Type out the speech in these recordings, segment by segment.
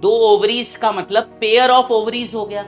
दो ओवरीज का मतलब पेयर ऑफ ओवरीज हो गया।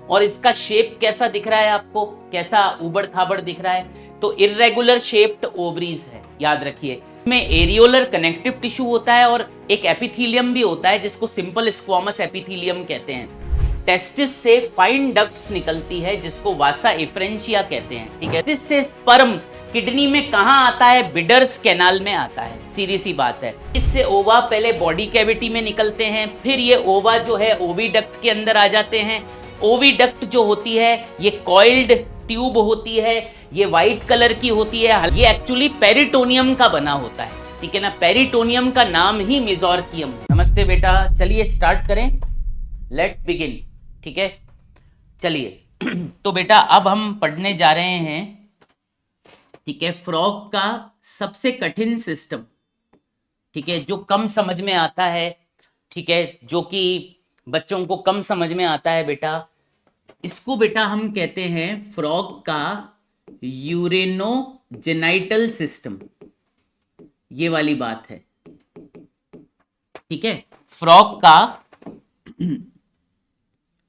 और इसका शेप कैसा दिख रहा है आपको, कैसा उबड़ खाबड़ दिख रहा है, तो इर्रेगुलर शेप्ड ओवरीज है, याद रखिए। इसमें एरियोलर कनेक्टिव टिश्यू होता है और एक एपिथीलियम भी होता है जिसको सिंपल स्क्वामस एपिथीलियम कहते हैं। टेस्टिस से फाइन डक्ट्स निकलती है जिसको वासा एफ्रेंशिया कहते हैं, ठीक है। टेस्टिस से स्पर्म किडनी में कहां आता है, बिडर्स कैनाल में आता है, सीधी सी बात है। इससे ओवा पहले बॉडी कैविटी में निकलते हैं, फिर ये ओवा जो है ओविडक्ट के अंदर आ जाते हैं। ओविडक्ट जो होती है ये कॉइल्ड ट्यूब होती है, ये व्हाइट कलर की होती है, ये एक्चुअली पेरिटोनियम का बना होता है, ठीक है ना। पेरिटोनियम का नाम ही मेसोर्कियम। नमस्ते बेटा, चलिए स्टार्ट करें, लेट्स बिगिन, ठीक है। चलिए तो बेटा अब हम पढ़ने जा रहे हैं, ठीक है, फ्रॉग का सबसे कठिन सिस्टम, ठीक है, जो कम समझ में आता है, ठीक है, जो कि बच्चों को कम समझ में आता है बेटा। इसको बेटा हम कहते हैं फ्रॉग का यूरेनोजेनाइटल सिस्टम, ये वाली बात है, ठीक है। फ्रॉग का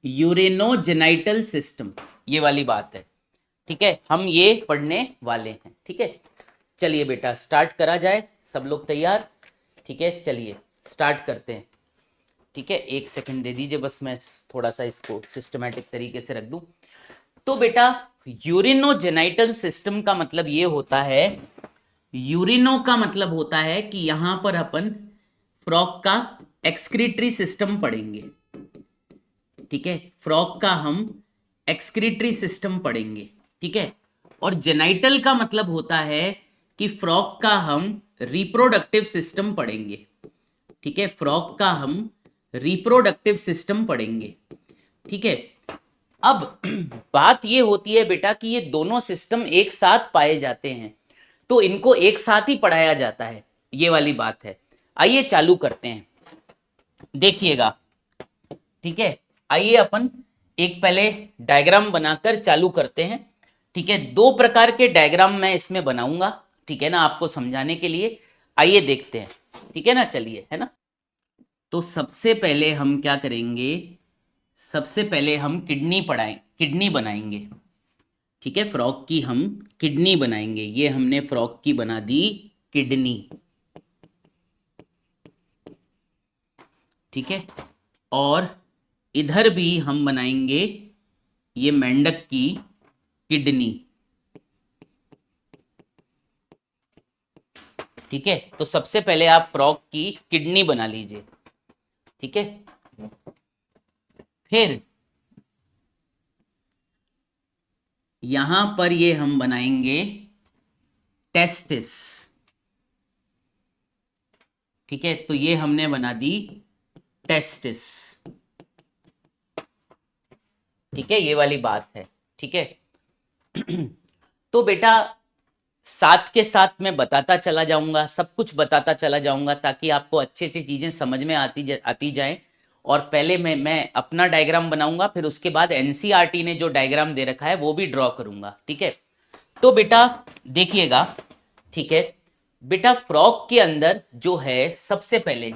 यूरेनोजेनाइटल सिस्टम, ये वाली बात है, ठीक है, हम ये पढ़ने वाले हैं, ठीक है। चलिए बेटा स्टार्ट करा जाए, सब लोग तैयार, ठीक है। चलिए स्टार्ट करते हैं, ठीक है। एक सेकंड दे दीजिए बस, मैं थोड़ा सा इसको सिस्टमैटिक तरीके से रख दूं। तो बेटा यूरिनोजेनाइटल सिस्टम का मतलब ये होता है, यूरिनो का मतलब होता है कि यहां पर अपन फ्रॉग का एक्सक्रीटरी सिस्टम पढ़ेंगे, ठीक है। फ्रॉग का हम एक्सक्रीटरी सिस्टम पढ़ेंगे, ठीक है। और जेनाइटल का मतलब होता है कि फ्रॉग का हम रिप्रोडक्टिव सिस्टम पढ़ेंगे, ठीक है। फ्रॉग का हम रिप्रोडक्टिव सिस्टम पढ़ेंगे, ठीक है। अब बात ये होती है बेटा कि ये दोनों सिस्टम एक साथ पाए जाते हैं, तो इनको एक साथ ही पढ़ाया जाता है, ये वाली बात है। आइए चालू करते हैं, देखिएगा, ठीक है। आइए अपन एक पहले डायग्राम बनाकर चालू करते हैं, ठीक है। दो प्रकार के डायग्राम मैं इसमें बनाऊंगा, ठीक है ना, आपको समझाने के लिए। आइए देखते हैं, ठीक है ना, चलिए, है ना। तो सबसे पहले हम क्या करेंगे, सबसे पहले हम किडनी बनाएंगे, ठीक है। फ्रॉग की हम किडनी बनाएंगे, ये हमने फ्रॉग की बना दी किडनी, ठीक है। और इधर भी हम बनाएंगे ये मेंढक की किडनी, ठीक है। तो सबसे पहले आप फ्रॉग की किडनी बना लीजिए, ठीक है। फिर यहां पर ये हम बनाएंगे टेस्टिस, ठीक है। तो ये हमने बना दी टेस्टिस, ठीक है, ये वाली बात है, ठीक है। तो बेटा साथ के साथ मैं बताता चला जाऊंगा, सब कुछ बताता चला जाऊंगा ताकि आपको अच्छे से चीजें समझ में आती जाएं। और पहले मैं अपना डायग्राम बनाऊंगा, फिर उसके बाद एनसीईआरटी ने जो डायग्राम दे रखा है वो भी ड्रॉ करूंगा, ठीक है। तो बेटा देखिएगा, ठीक है। बेटा फ्रॉग के अंदर जो है सबसे पहले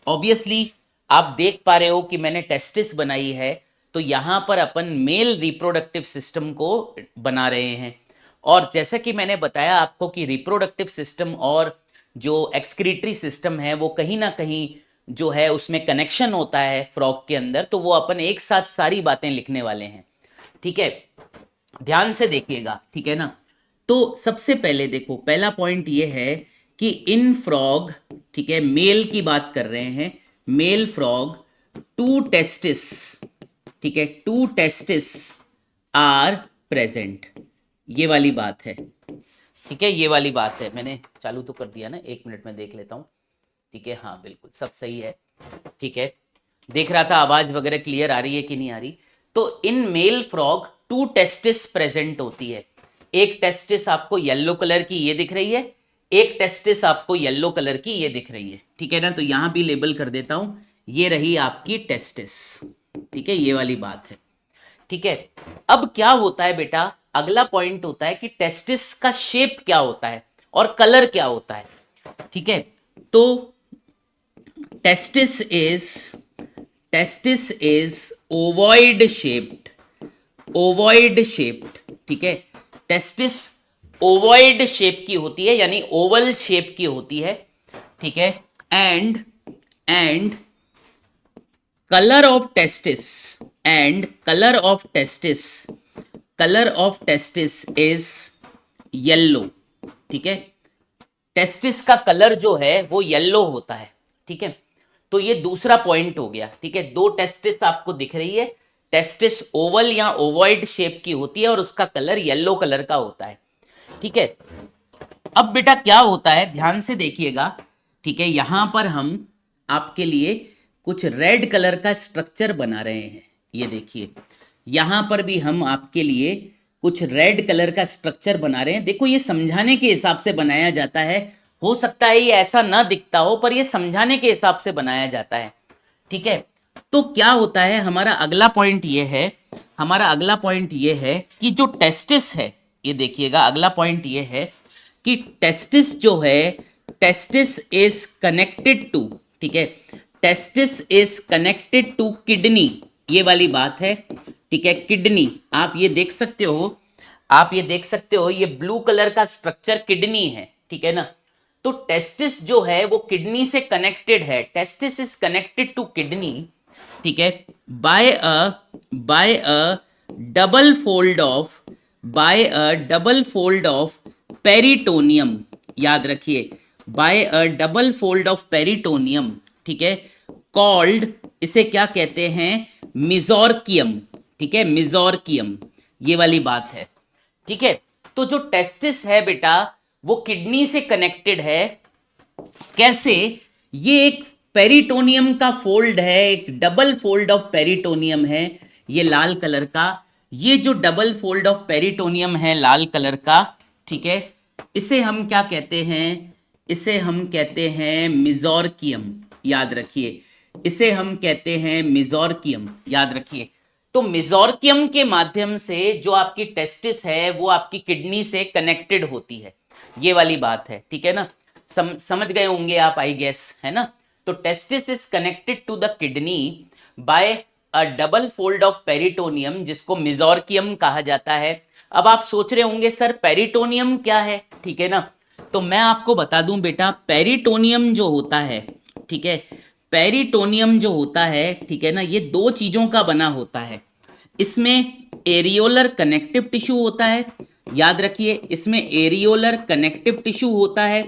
ऑब्वियसली आप देख पा रहे हो कि मैंने टेस्टिस बनाई है, तो यहां पर अपन मेल रिप्रोडक्टिव सिस्टम को बना रहे हैं। और जैसा कि मैंने बताया आपको कि रिप्रोडक्टिव सिस्टम और जो एक्सक्रीटरी सिस्टम है वो कहीं ना कहीं जो है उसमें कनेक्शन होता है फ्रॉग के अंदर, तो वो अपन एक साथ सारी बातें लिखने वाले हैं, ठीक है। ध्यान से देखिएगा, ठीक है ना। तो सबसे पहले देखो, पहला पॉइंट ये है कि इन फ्रॉग, ठीक है, मेल की बात कर रहे हैं, मेल फ्रॉग टू टेस्टिस, ठीक है, टू टेस्टिस आर प्रेजेंट, ये वाली बात है, ठीक है, ये वाली बात है। मैंने चालू तो कर दिया ना, एक मिनट में देख लेता हूं, ठीक है। हाँ बिल्कुल सब सही है, ठीक है। देख रहा था आवाज वगैरह क्लियर आ रही है कि नहीं आ रही। तो in male frog two testis present होती है, एक टेस्टिस आपको येलो कलर की ये दिख रही है, एक टेस्टिस आपको येलो कलर की ये दिख रही है, ठीक है ना। तो यहां भी लेबल कर देता हूं, ये रही आपकी टेस्टिस, ठीक है, ये वाली बात है, ठीक है। अब क्या होता है बेटा, अगला पॉइंट होता है कि टेस्टिस का शेप क्या होता है और कलर क्या होता है, ठीक है। तो testis is testis is ovoid shaped, ovoid shaped, ठीक है। टेस्टिस ओवॉइड शेप की होती है, यानी ओवल शेप की होती है, ठीक है। And colour of testis, and colour of testis, colour of testis is yellow, ठीक है। टेस्टिस का कलर जो है वो येलो होता है, ठीक है। तो ये दूसरा पॉइंट हो गया, ठीक है। दो टेस्टिस आपको दिख रही है, टेस्टिस ओवल या ओवॉइड शेप की होती है और उसका कलर येलो कलर का होता है, ठीक है। अब बेटा क्या होता है, ध्यान से देखिएगा, ठीक है। यहां पर हम आपके लिए कुछ रेड कलर का स्ट्रक्चर बना रहे हैं, ये देखिए। यहां पर भी हम आपके लिए कुछ रेड कलर का स्ट्रक्चर बना रहे हैं। देखो ये समझाने के हिसाब से बनाया जाता है, हो सकता है ये ऐसा ना दिखता हो, पर ये समझाने के हिसाब से बनाया जाता है, ठीक है। तो क्या होता है, हमारा अगला पॉइंट ये है, हमारा अगला पॉइंट ये है कि जो टेस्टिस है, ये देखिएगा अगला पॉइंट ये है कि टेस्टिस जो है, टेस्टिस इज कनेक्टेड टू, ठीक है। Testis is connected to kidney, ये वाली बात है, ठीक है। किडनी आप ये देख सकते हो, आप ये देख सकते हो, ये ब्लू कलर का स्ट्रक्चर किडनी है, ठीक है ना। तो टेस्टिस जो है वो किडनी से कनेक्टेड है, testis is connected to kidney, ठीक है, by a double fold of, by a double fold of peritoneum, याद रखिए, by a double fold of peritoneum, ठीक है। कॉल्ड, इसे क्या कहते हैं, मिजोरकियम, ठीक है, मिजोरकियम, ये वाली बात है, ठीक है। तो जो टेस्टिस है बेटा वो किडनी से कनेक्टेड है, कैसे, ये एक पेरिटोनियम का फोल्ड है, एक डबल फोल्ड ऑफ पेरिटोनियम है, ये लाल कलर का, ये जो डबल फोल्ड ऑफ पेरिटोनियम है लाल कलर का, ठीक है, इसे हम क्या कहते हैं, इसे हम कहते हैं मिजोरकियम, याद रखिए, इसे हम कहते हैं मिजोरकियम, याद रखिए। तो मिजोरकियम के माध्यम से जो आपकी टेस्टिस है वो आपकी किडनी से कनेक्टेड होती है, ये वाली बात है, ठीक है ना। समझ गए होंगे आप, आई गेस, है ना। तो testis is connected to the kidney by a double fold of peritoneum, जिसको मिजोरकियम कहा जाता है। अब आप सोच रहे होंगे सर पेरिटोनियम क्या है, ठीक है ना। तो मैं आपको बता दूं बेटा, पेरिटोनियम जो होता है, ठीक है, पेरिटोनियम जो होता है, ठीक है ना, ये दो चीजों का बना होता है। इसमें एरियोलर कनेक्टिव टिश्यू होता है, याद रखिए, इसमें एरियोलर कनेक्टिव टिश्यू होता है,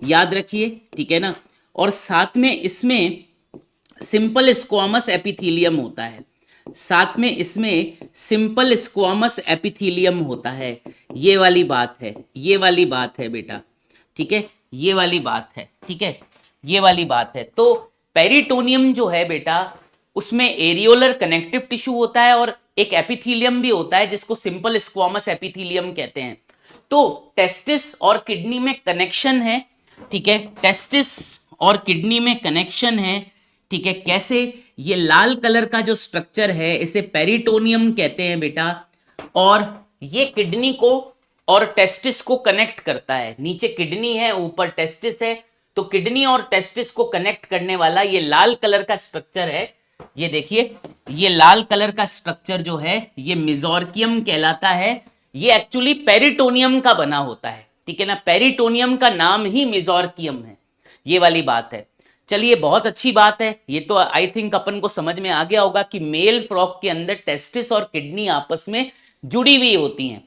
याद रखिए, ठीक है ना। और साथ में इसमें सिंपल स्क्वामस एपिथीलियम होता है, साथ में इसमें सिंपल स्क्वामस एपिथीलियम होता है, ये वाली बात है, ये वाली बात है बेटा, ठीक है, ये वाली बात है, ठीक है, ये वाली बात है। तो पेरिटोनियम जो है बेटा उसमें एरियोलर कनेक्टिव टिश्यू होता है और एक एपिथीलियम भी होता है जिसको सिंपल स्क्वामस एपिथीलियम कहते हैं। तो टेस्टिस और किडनी में कनेक्शन है, ठीक है, टेस्टिस और किडनी में कनेक्शन है, ठीक है। कैसे, ये लाल कलर का जो स्ट्रक्चर है इसे पेरिटोनियम कहते हैं बेटा, और ये किडनी को और टेस्टिस को कनेक्ट करता है। नीचे किडनी है, ऊपर टेस्टिस है, तो किडनी और टेस्टिस को कनेक्ट करने वाला ये लाल कलर का स्ट्रक्चर है, ये देखिए, ये लाल कलर का स्ट्रक्चर जो है ये मिजोरकियम कहलाता है। ये एक्चुअली पेरिटोनियम का बना होता है, ठीक है ना, पेरिटोनियम का नाम ही मिजोरकियम है, ये वाली बात है। चलिए बहुत अच्छी बात है, ये तो आई थिंक अपन को समझ में आ गया होगा कि मेल फ्रॉग के अंदर टेस्टिस और किडनी आपस में जुड़ी हुई होती हैं,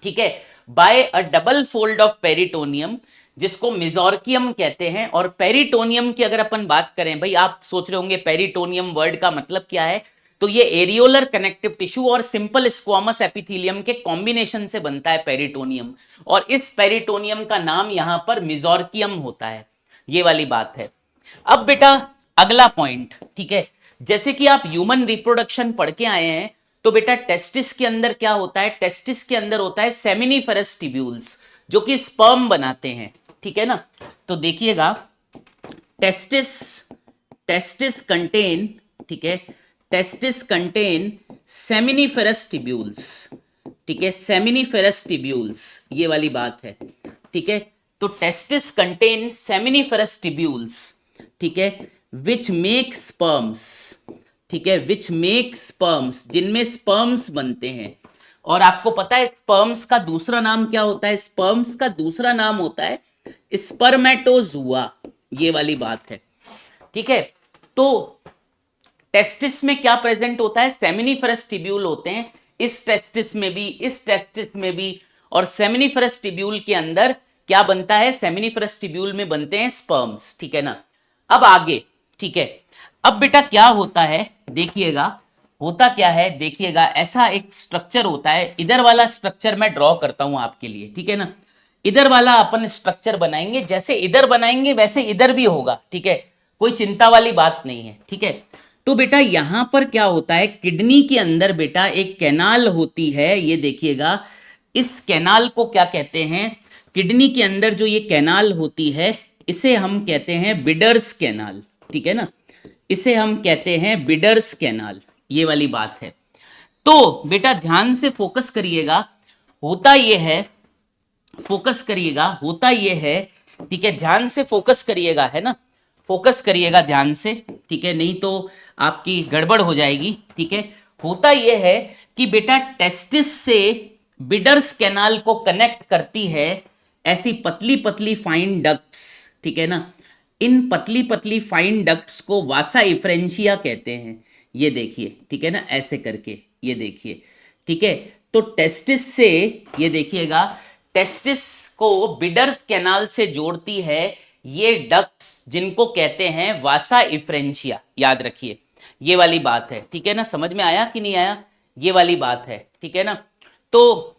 ठीक है, by a double fold of peritoneum, जिसको मिजोरकियम कहते हैं। और पेरिटोनियम की अगर अपन बात करें, भाई आप सोच रहे होंगे पेरिटोनियम वर्ड का मतलब क्या है, तो ये एरियोलर कनेक्टिव टिश्यू और सिंपल स्क्वामस एपिथेलियम के कॉम्बिनेशन से बनता है पेरिटोनियम, और इस पेरिटोनियम का नाम यहां पर मिजोरकियम होता है, ये वाली बात है। अब बेटा अगला पॉइंट, ठीक है, जैसे कि आप ह्यूमन रिप्रोडक्शन पढ़ के आए हैं, तो बेटा टेस्टिस के अंदर क्या होता है, टेस्टिस के अंदर होता है सेमिनिफेरस ट्यूब्यूल्स जो कि स्पर्म बनाते हैं, ठीक है ना। तो देखिएगा, टेस्टिस टेस्टिस कंटेन, ठीक है, टेस्टिस कंटेन सेमिनिफेरस ट्यूब्यूल्स, ठीक है, सेमिनिफेरस ट्यूब्यूल्स, ये वाली बात है, ठीक है। तो टेस्टिस कंटेन सेमिनिफेरस ट्यूब्यूल्स, ठीक है, विच मेक स्पर्म्स, ठीक है, विच मेक स्पर्म्स, जिनमें स्पर्म्स बनते हैं। और आपको पता है स्पर्म्स का दूसरा नाम क्या होता है? स्पर्म्स का दूसरा नाम होता है स्पर्मेटोजुआ, ये वाली बात है। ठीक है, तो टेस्टिस में क्या प्रेजेंट होता है? सेमिनिफरस टिब्यूल होते हैं, इस टेस्टिस में भी, इस टेस्टिस में भी। और सेमिनिफरस टिब्यूल के अंदर क्या बनता है? सेमिनिफरस टिब्यूल में बनते हैं स्पर्म्स। ठीक है ना। अब आगे, ठीक है, अब बेटा क्या होता है देखिएगा, होता क्या है देखिएगा, ऐसा एक स्ट्रक्चर होता है। इधर वाला स्ट्रक्चर मैं ड्रॉ करता हूं आपके लिए, ठीक है ना। इधर वाला अपन स्ट्रक्चर बनाएंगे, जैसे इधर बनाएंगे वैसे इधर भी होगा, ठीक है, कोई चिंता वाली बात नहीं है। ठीक है, तो बेटा यहां पर क्या होता है, किडनी के अंदर बेटा एक कैनाल होती है, ये देखिएगा। इस कैनाल को क्या कहते हैं? किडनी के अंदर जो ये कैनाल होती है इसे हम कहते हैं बिडर्स कैनाल। ठीक है ना, इसे हम कहते हैं बिडर्स कैनाल, ये वाली बात है। तो बेटा ध्यान से फोकस करिएगा, होता ये है, फोकस करिएगा, होता ये है, ठीक है, ध्यान से फोकस करिएगा, है ना, फोकस करिएगा ध्यान से, ठीक है, नहीं तो आपकी गड़बड़ हो जाएगी। ठीक है, होता ये है कि बेटा टेस्टिस से बिडर्स कैनाल को कनेक्ट करती है ऐसी पतली पतली फाइन डक्ट्स। ठीक है ना, इन पतली पतली फाइन डक्ट्स को वासा इफ्रेंशिया कहते हैं, ये देखिए, ठीक है ना, ऐसे करके, ये देखिए। ठीक है, तो टेस्टिस से, ये देखिएगा, टेस्टिस को बिडर्स कैनाल से जोड़ती है ये डक्ट्स, जिनको कहते हैं वासा इफ्रेंशिया, याद रखिए, ये वाली बात है। ठीक है ना, समझ में आया कि नहीं आया? ये वाली बात है, ठीक है ना। तो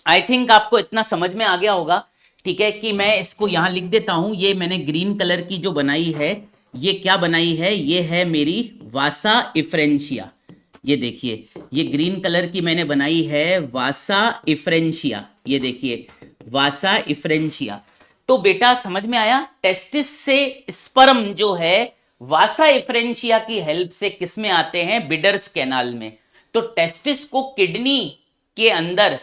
आई थिंक आपको इतना समझ में आ गया होगा, ठीक है, कि मैं इसको यहां लिख देता हूं। ये मैंने ग्रीन कलर की जो बनाई है, ये क्या बनाई है? ये है मेरी वासा इफ्रेंशिया, ये देखिए, ये ग्रीन कलर की मैंने बनाई है वासा इफ्रेंशिया, ये देखिए, वासा इफ्रेंशिया। तो बेटा समझ में आया, टेस्टिस से स्पर्म जो है वासा इफ्रेंशिया की हेल्प से किस में आते हैं? बिडर्स कैनाल में। तो टेस्टिस को किडनी के अंदर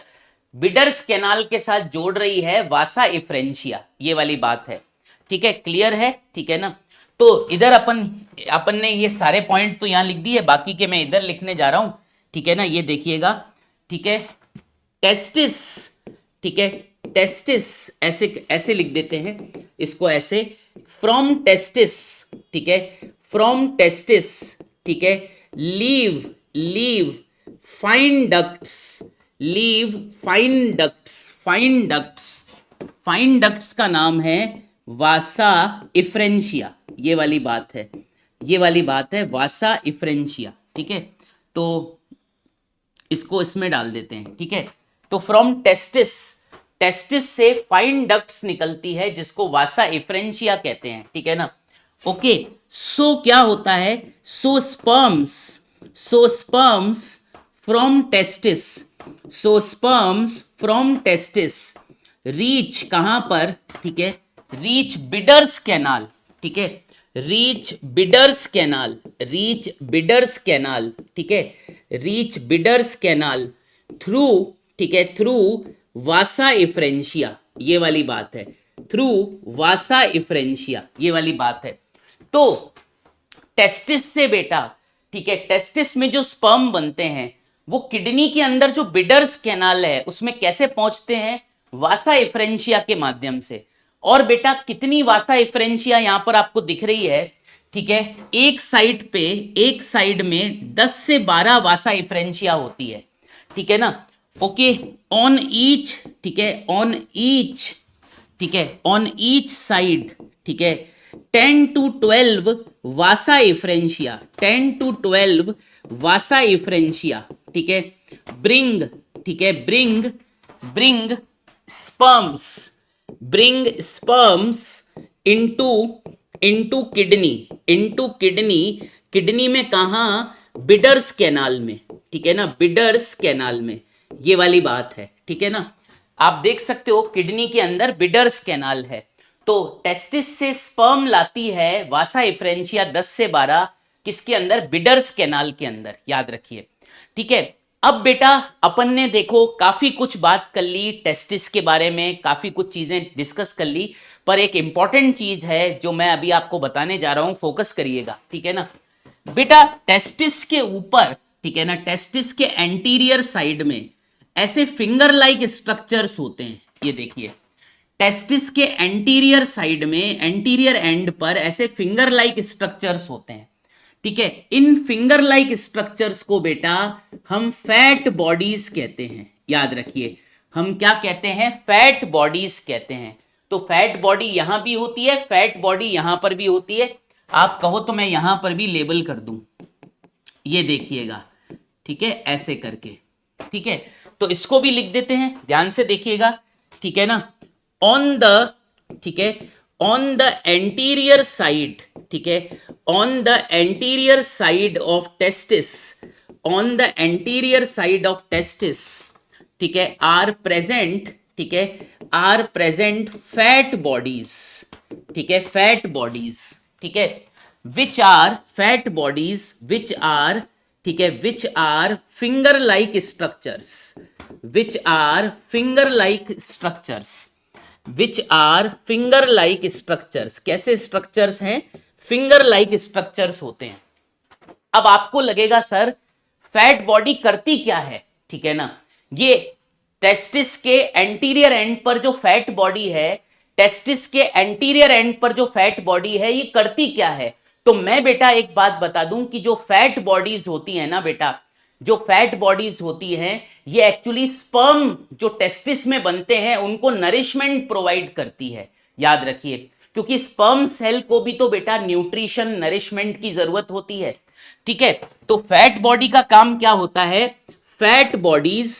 बिडर्स कैनाल के साथ जोड़ रही है वासा इफ्रेंशिया, ये वाली बात है। ठीक है, क्लियर है? ठीक है ना। तो इधर अपन ने ये सारे पॉइंट तो यहां लिख दिए, बाकी के मैं इधर लिखने जा रहा हूं। ठीक है ना, ये देखिएगा, ठीक है, टेस्टिस, ठीक है, टेस्टिस ऐसे ऐसे लिख देते हैं इसको, ऐसे, फ्रॉम टेस्टिस, ठीक है, फ्रॉम टेस्टिस, ठीक है, leave leave fine ducts, leave fine ducts, fine ducts, fine ducts का नाम है वासा इफ्रेंशिया, ये वाली बात है, ये वाली बात है, वासा इफ्रेंशिया। ठीक है, तो इसको इसमें डाल देते हैं। ठीक है, तो फ्रॉम टेस्टिस, टेस्टिस से फाइन डक्ट्स निकलती है जिसको वासा इफ्रेंशिया कहते हैं। ठीक है ना। ओके, सो क्या होता है? So sperms, so sperms from testis, so sperms from testis reach कहां पर? ठीक है, रीच बिडर्स कैनाल, ठीक है, reach Bidder's canal, reach Bidder's canal, ठीक है, रीच बिडर्स कैनाल थ्रू, ठीक है, थ्रू वासा इफ्रेंशिया, ये वाली बात है, थ्रू वासा इफ्रेंशिया, ये वाली बात है। तो टेस्टिस से बेटा, ठीक है, टेस्टिस में जो स्पर्म बनते हैं वो किडनी के अंदर जो बिडर्स कैनाल है उसमें कैसे पहुंचते हैं? वासा इफ्रेंशिया के माध्यम से। और बेटा कितनी वासा इफ्रेंशिया यहां पर आपको दिख रही है? ठीक है, एक साइड पे, एक साइड में 10 से 12 वासा इफ्रेंशिया होती है। ठीक है ना। ओके, ऑन ईच, ठीक है, ऑन ईच, ठीक है, ऑन ईच साइड, ठीक है, 10 to 12 वासा इफ्रेंशिया, 10 to 12 वासा इफ्रेंशिया, ठीक है, ब्रिंग, ठीक है, bring, bring sperms, bring sperms into, into kidney, into kidney, kidney में कहा? बिडर्स कैनाल में, ठीक है ना, बिडर्स कैनाल में, ये वाली बात है। ठीक है ना, आप देख सकते हो किडनी के अंदर बिडर्स कैनाल है। तो टेस्टिस से स्पर्म लाती है वासा इफ्रेंशिया 10 से 12, किसके अंदर? बिडर्स कैनाल के अंदर, याद रखिए। ठीक है, अब बेटा अपन ने देखो काफी कुछ बात कर ली टेस्टिस के बारे में, काफी कुछ चीजें डिस्कस कर ली, पर एक इंपॉर्टेंट चीज है जो मैं अभी आपको बताने जा रहा हूं, फोकस करिएगा। ठीक है ना, बेटा टेस्टिस के ऊपर, ठीक है ना, टेस्टिस के एंटीरियर साइड में ऐसे फिंगर लाइक स्ट्रक्चर्स होते हैं। ये देखिए, टेस्टिस के एंटीरियर साइड में, एंटीरियर एंड पर ऐसे फिंगर लाइक स्ट्रक्चर्स होते हैं। ठीक है, इन फिंगर लाइक स्ट्रक्चर्स को बेटा हम फैट बॉडीज कहते हैं। याद रखिए, हम क्या कहते हैं? फैट बॉडीज कहते हैं। तो फैट बॉडी यहां भी होती है, फैट बॉडी यहां पर भी होती है। आप कहो तो मैं यहां पर भी लेबल कर दूं, ये देखिएगा, ठीक है, ऐसे करके। ठीक है, तो इसको भी लिख देते हैं, ध्यान से देखिएगा, ठीक है ना। ऑन द, ठीक है, ऑन द एंटीरियर साइड, ठीक है, on the anterior side of testis, on the anterior side of testis, ठीक है, आर प्रेजेंट, ठीक है, आर प्रेजेंट फैट बॉडीज, ठीक है, फैट बॉडीज, ठीक है, which are fat bodies, which are, ठीक है, which are finger like structures, which are finger like structures, which are finger like structures. कैसे स्ट्रक्चर्स हैं? फिंगर लाइक स्ट्रक्चर्स होते हैं। अब आपको लगेगा सर फैट बॉडी करती क्या है, ठीक है ना। ये टेस्टिस के एंटीरियर एंड पर जो फैट बॉडी है, टेस्टिस के एंटीरियर एंड पर जो फैट बॉडी है, ये करती क्या है? तो मैं बेटा एक बात बता दूं कि जो फैट बॉडीज होती है ना बेटा, जो फैट बॉडीज होती हैं, ये एक्चुअली स्पर्म जो टेस्टिस में बनते हैं उनको नरिशमेंट प्रोवाइड करती है। याद रखिए, क्योंकि स्पर्म सेल को भी तो बेटा न्यूट्रिशन, नरिशमेंट की जरूरत होती है। ठीक है, तो फैट बॉडी का काम क्या होता है? फैट बॉडीज,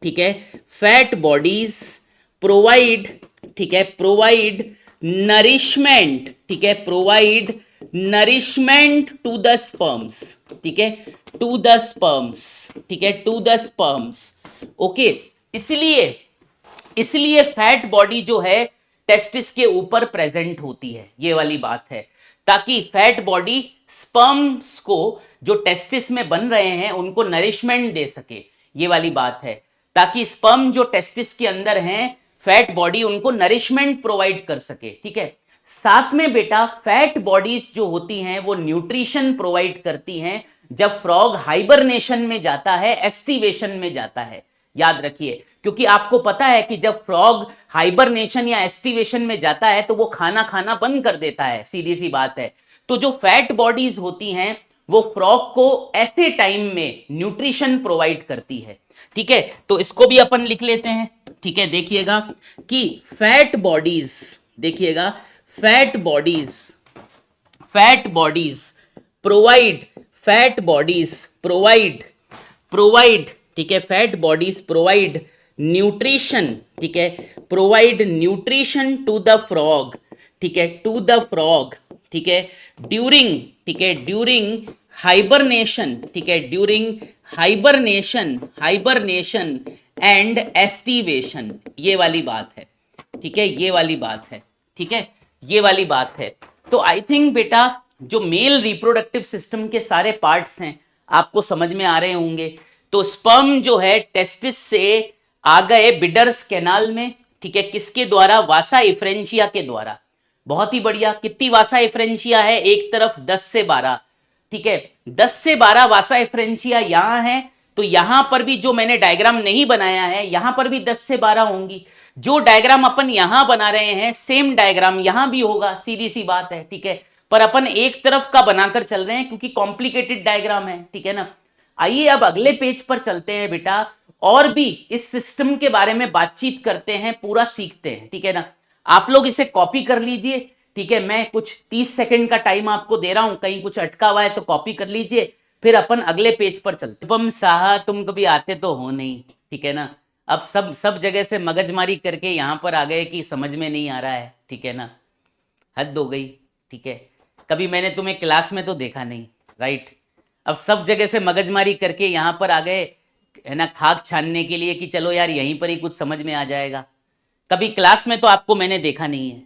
ठीक है, फैट बॉडीज प्रोवाइड, ठीक है, प्रोवाइड नरिशमेंट, ठीक है, provide nourishment to the sperms, ठीक है, टू द स्पर्म्स, ठीक है, टू द स्पर्म्स। ओके, इसलिए इसलिए फैट बॉडी जो है टेस्टिस के ऊपर प्रेजेंट होती है, ये वाली बात है, ताकि फैट बॉडी स्पर्म्स को जो टेस्टिस में बन रहे हैं उनको नरिशमेंट दे सके, ये वाली बात है, ताकि स्पर्म जो टेस्टिस के अंदर हैं, फैट बॉडी उनको नरिशमेंट प्रोवाइड कर सके। ठीक है, साथ में बेटा फैट बॉडीज जो होती हैं वो न्यूट्रिशन प्रोवाइड करती हैं जब फ्रॉग हाइबरनेशन में जाता है, एस्टिवेशन में जाता है। याद रखिए, क्योंकि आपको पता है कि जब फ्रॉग हाइबरनेशन या एस्टिवेशन में जाता है तो वो खाना खाना बंद कर देता है, सीधी सी बात है। तो जो फैट बॉडीज होती हैं वो फ्रॉग को ऐसे टाइम में न्यूट्रिशन प्रोवाइड करती है। ठीक है, तो इसको भी अपन लिख लेते हैं। ठीक है, देखिएगा कि फैट बॉडीज, देखिएगा fat bodies, fat bodies provide, fat bodies provide, provide, ठीक है, फैट बॉडीज प्रोवाइड न्यूट्रिशन, ठीक है, provide nutrition to the frog, ठीक है, टू द फ्रॉग, ठीक है, ड्यूरिंग, ठीक है, ड्यूरिंग हाइबरनेशन, ठीक है, during hibernation, hibernation and aestivation. ये वाली बात है, ठीक है, ये वाली बात है, ठीक है, ये वाली बात है। तो आई थिंक बेटा जो मेल रिप्रोडक्टिव सिस्टम के सारे पार्ट्स हैं आपको समझ में आ रहे होंगे। तो स्पर्म जो है टेस्टिस से आ गए बिडर्स कैनाल में, ठीक है, किसके द्वारा? वासा इफ्रेंशिया के द्वारा। बहुत ही बढ़िया। कितनी वासा इफ्रेंशिया है? एक तरफ 10 से 12, ठीक है, 10 से 12 वासा इफ्रेंशिया यहां है। तो यहां पर भी जो मैंने डायग्राम नहीं बनाया है, यहां पर भी 10 से 12 होंगी। जो डायग्राम अपन यहां बना रहे हैं सेम डायग्राम यहां भी होगा, सीधी सी बात है। ठीक है, पर अपन एक तरफ का बनाकर चल रहे हैं क्योंकि कॉम्प्लिकेटेड डायग्राम है। ठीक है ना। आइए अब अगले पेज पर चलते हैं बेटा, और भी इस सिस्टम के बारे में बातचीत करते हैं, पूरा सीखते हैं। ठीक है ना। आप लोग इसे कॉपी कर लीजिए, ठीक है, मैं कुछ 30 सेकंड का टाइम आपको दे रहा हूं, कहीं कुछ अटका हुआ है तो कॉपी कर लीजिए, फिर अपन अगले पेज पर चलते। अनुपम साहा तुम कभी आते तो हो नहीं, ठीक है ना। अब सब जगह से मगजमारी करके यहां पर आ गए कि समझ में नहीं आ रहा है, ठीक है ना, हद हो गई। ठीक है, कभी मैंने तुम्हें क्लास में तो देखा नहीं, राइट। अब सब जगह से मगजमारी करके यहां पर आ गए, है ना, खाक छानने के लिए कि चलो यार यहीं पर ही कुछ समझ में आ जाएगा। कभी क्लास में तो आपको मैंने देखा नहीं है।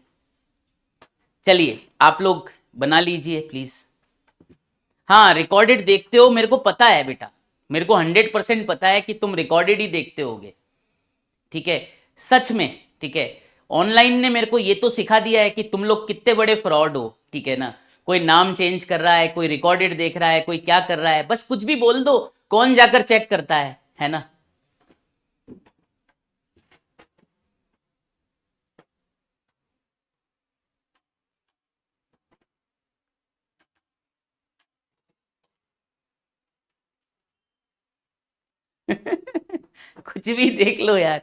चलिए आप लोग बना लीजिए प्लीज। हाँ, रिकॉर्डेड देखते हो, मेरे को पता है बेटा, मेरे को 100% पता है कि तुम रिकॉर्डेड ही देखते होगे। ठीक है, सच में। ठीक है, ऑनलाइन ने मेरे को ये तो सिखा दिया है कि तुम लोग कितने बड़े फ्रॉड हो। ठीक है ना, कोई नाम चेंज कर रहा है, कोई रिकॉर्डेड देख रहा है, कोई क्या कर रहा है, बस कुछ भी बोल दो, कौन जाकर चेक करता है ना। कुछ भी देख लो यार,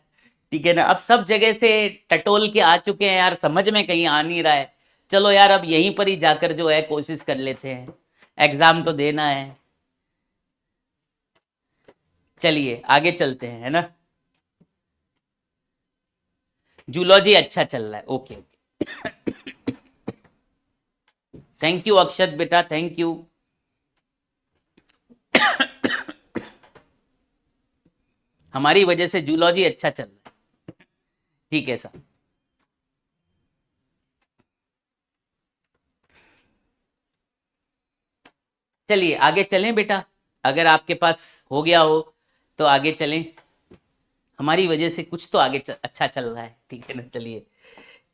ठीक है ना। अब सब जगह से टटोल के आ चुके हैं यार, समझ में कहीं आ नहीं रहा है। चलो यार, अब यहीं पर ही जाकर जो है कोशिश कर लेते हैं, एग्जाम तो देना है। चलिए आगे चलते हैं, है ना। जूलॉजी अच्छा चल रहा है, ओके ओके। थैंक यू अक्षत बेटा, थैंक यू। हमारी वजह से जूलॉजी अच्छा चल रहा है, ठीक है सर। चलिए आगे चलें बेटा, अगर आपके पास हो गया हो तो आगे चलें। हमारी वजह से कुछ तो आगे अच्छा चल रहा है, ठीक है ना। चलिए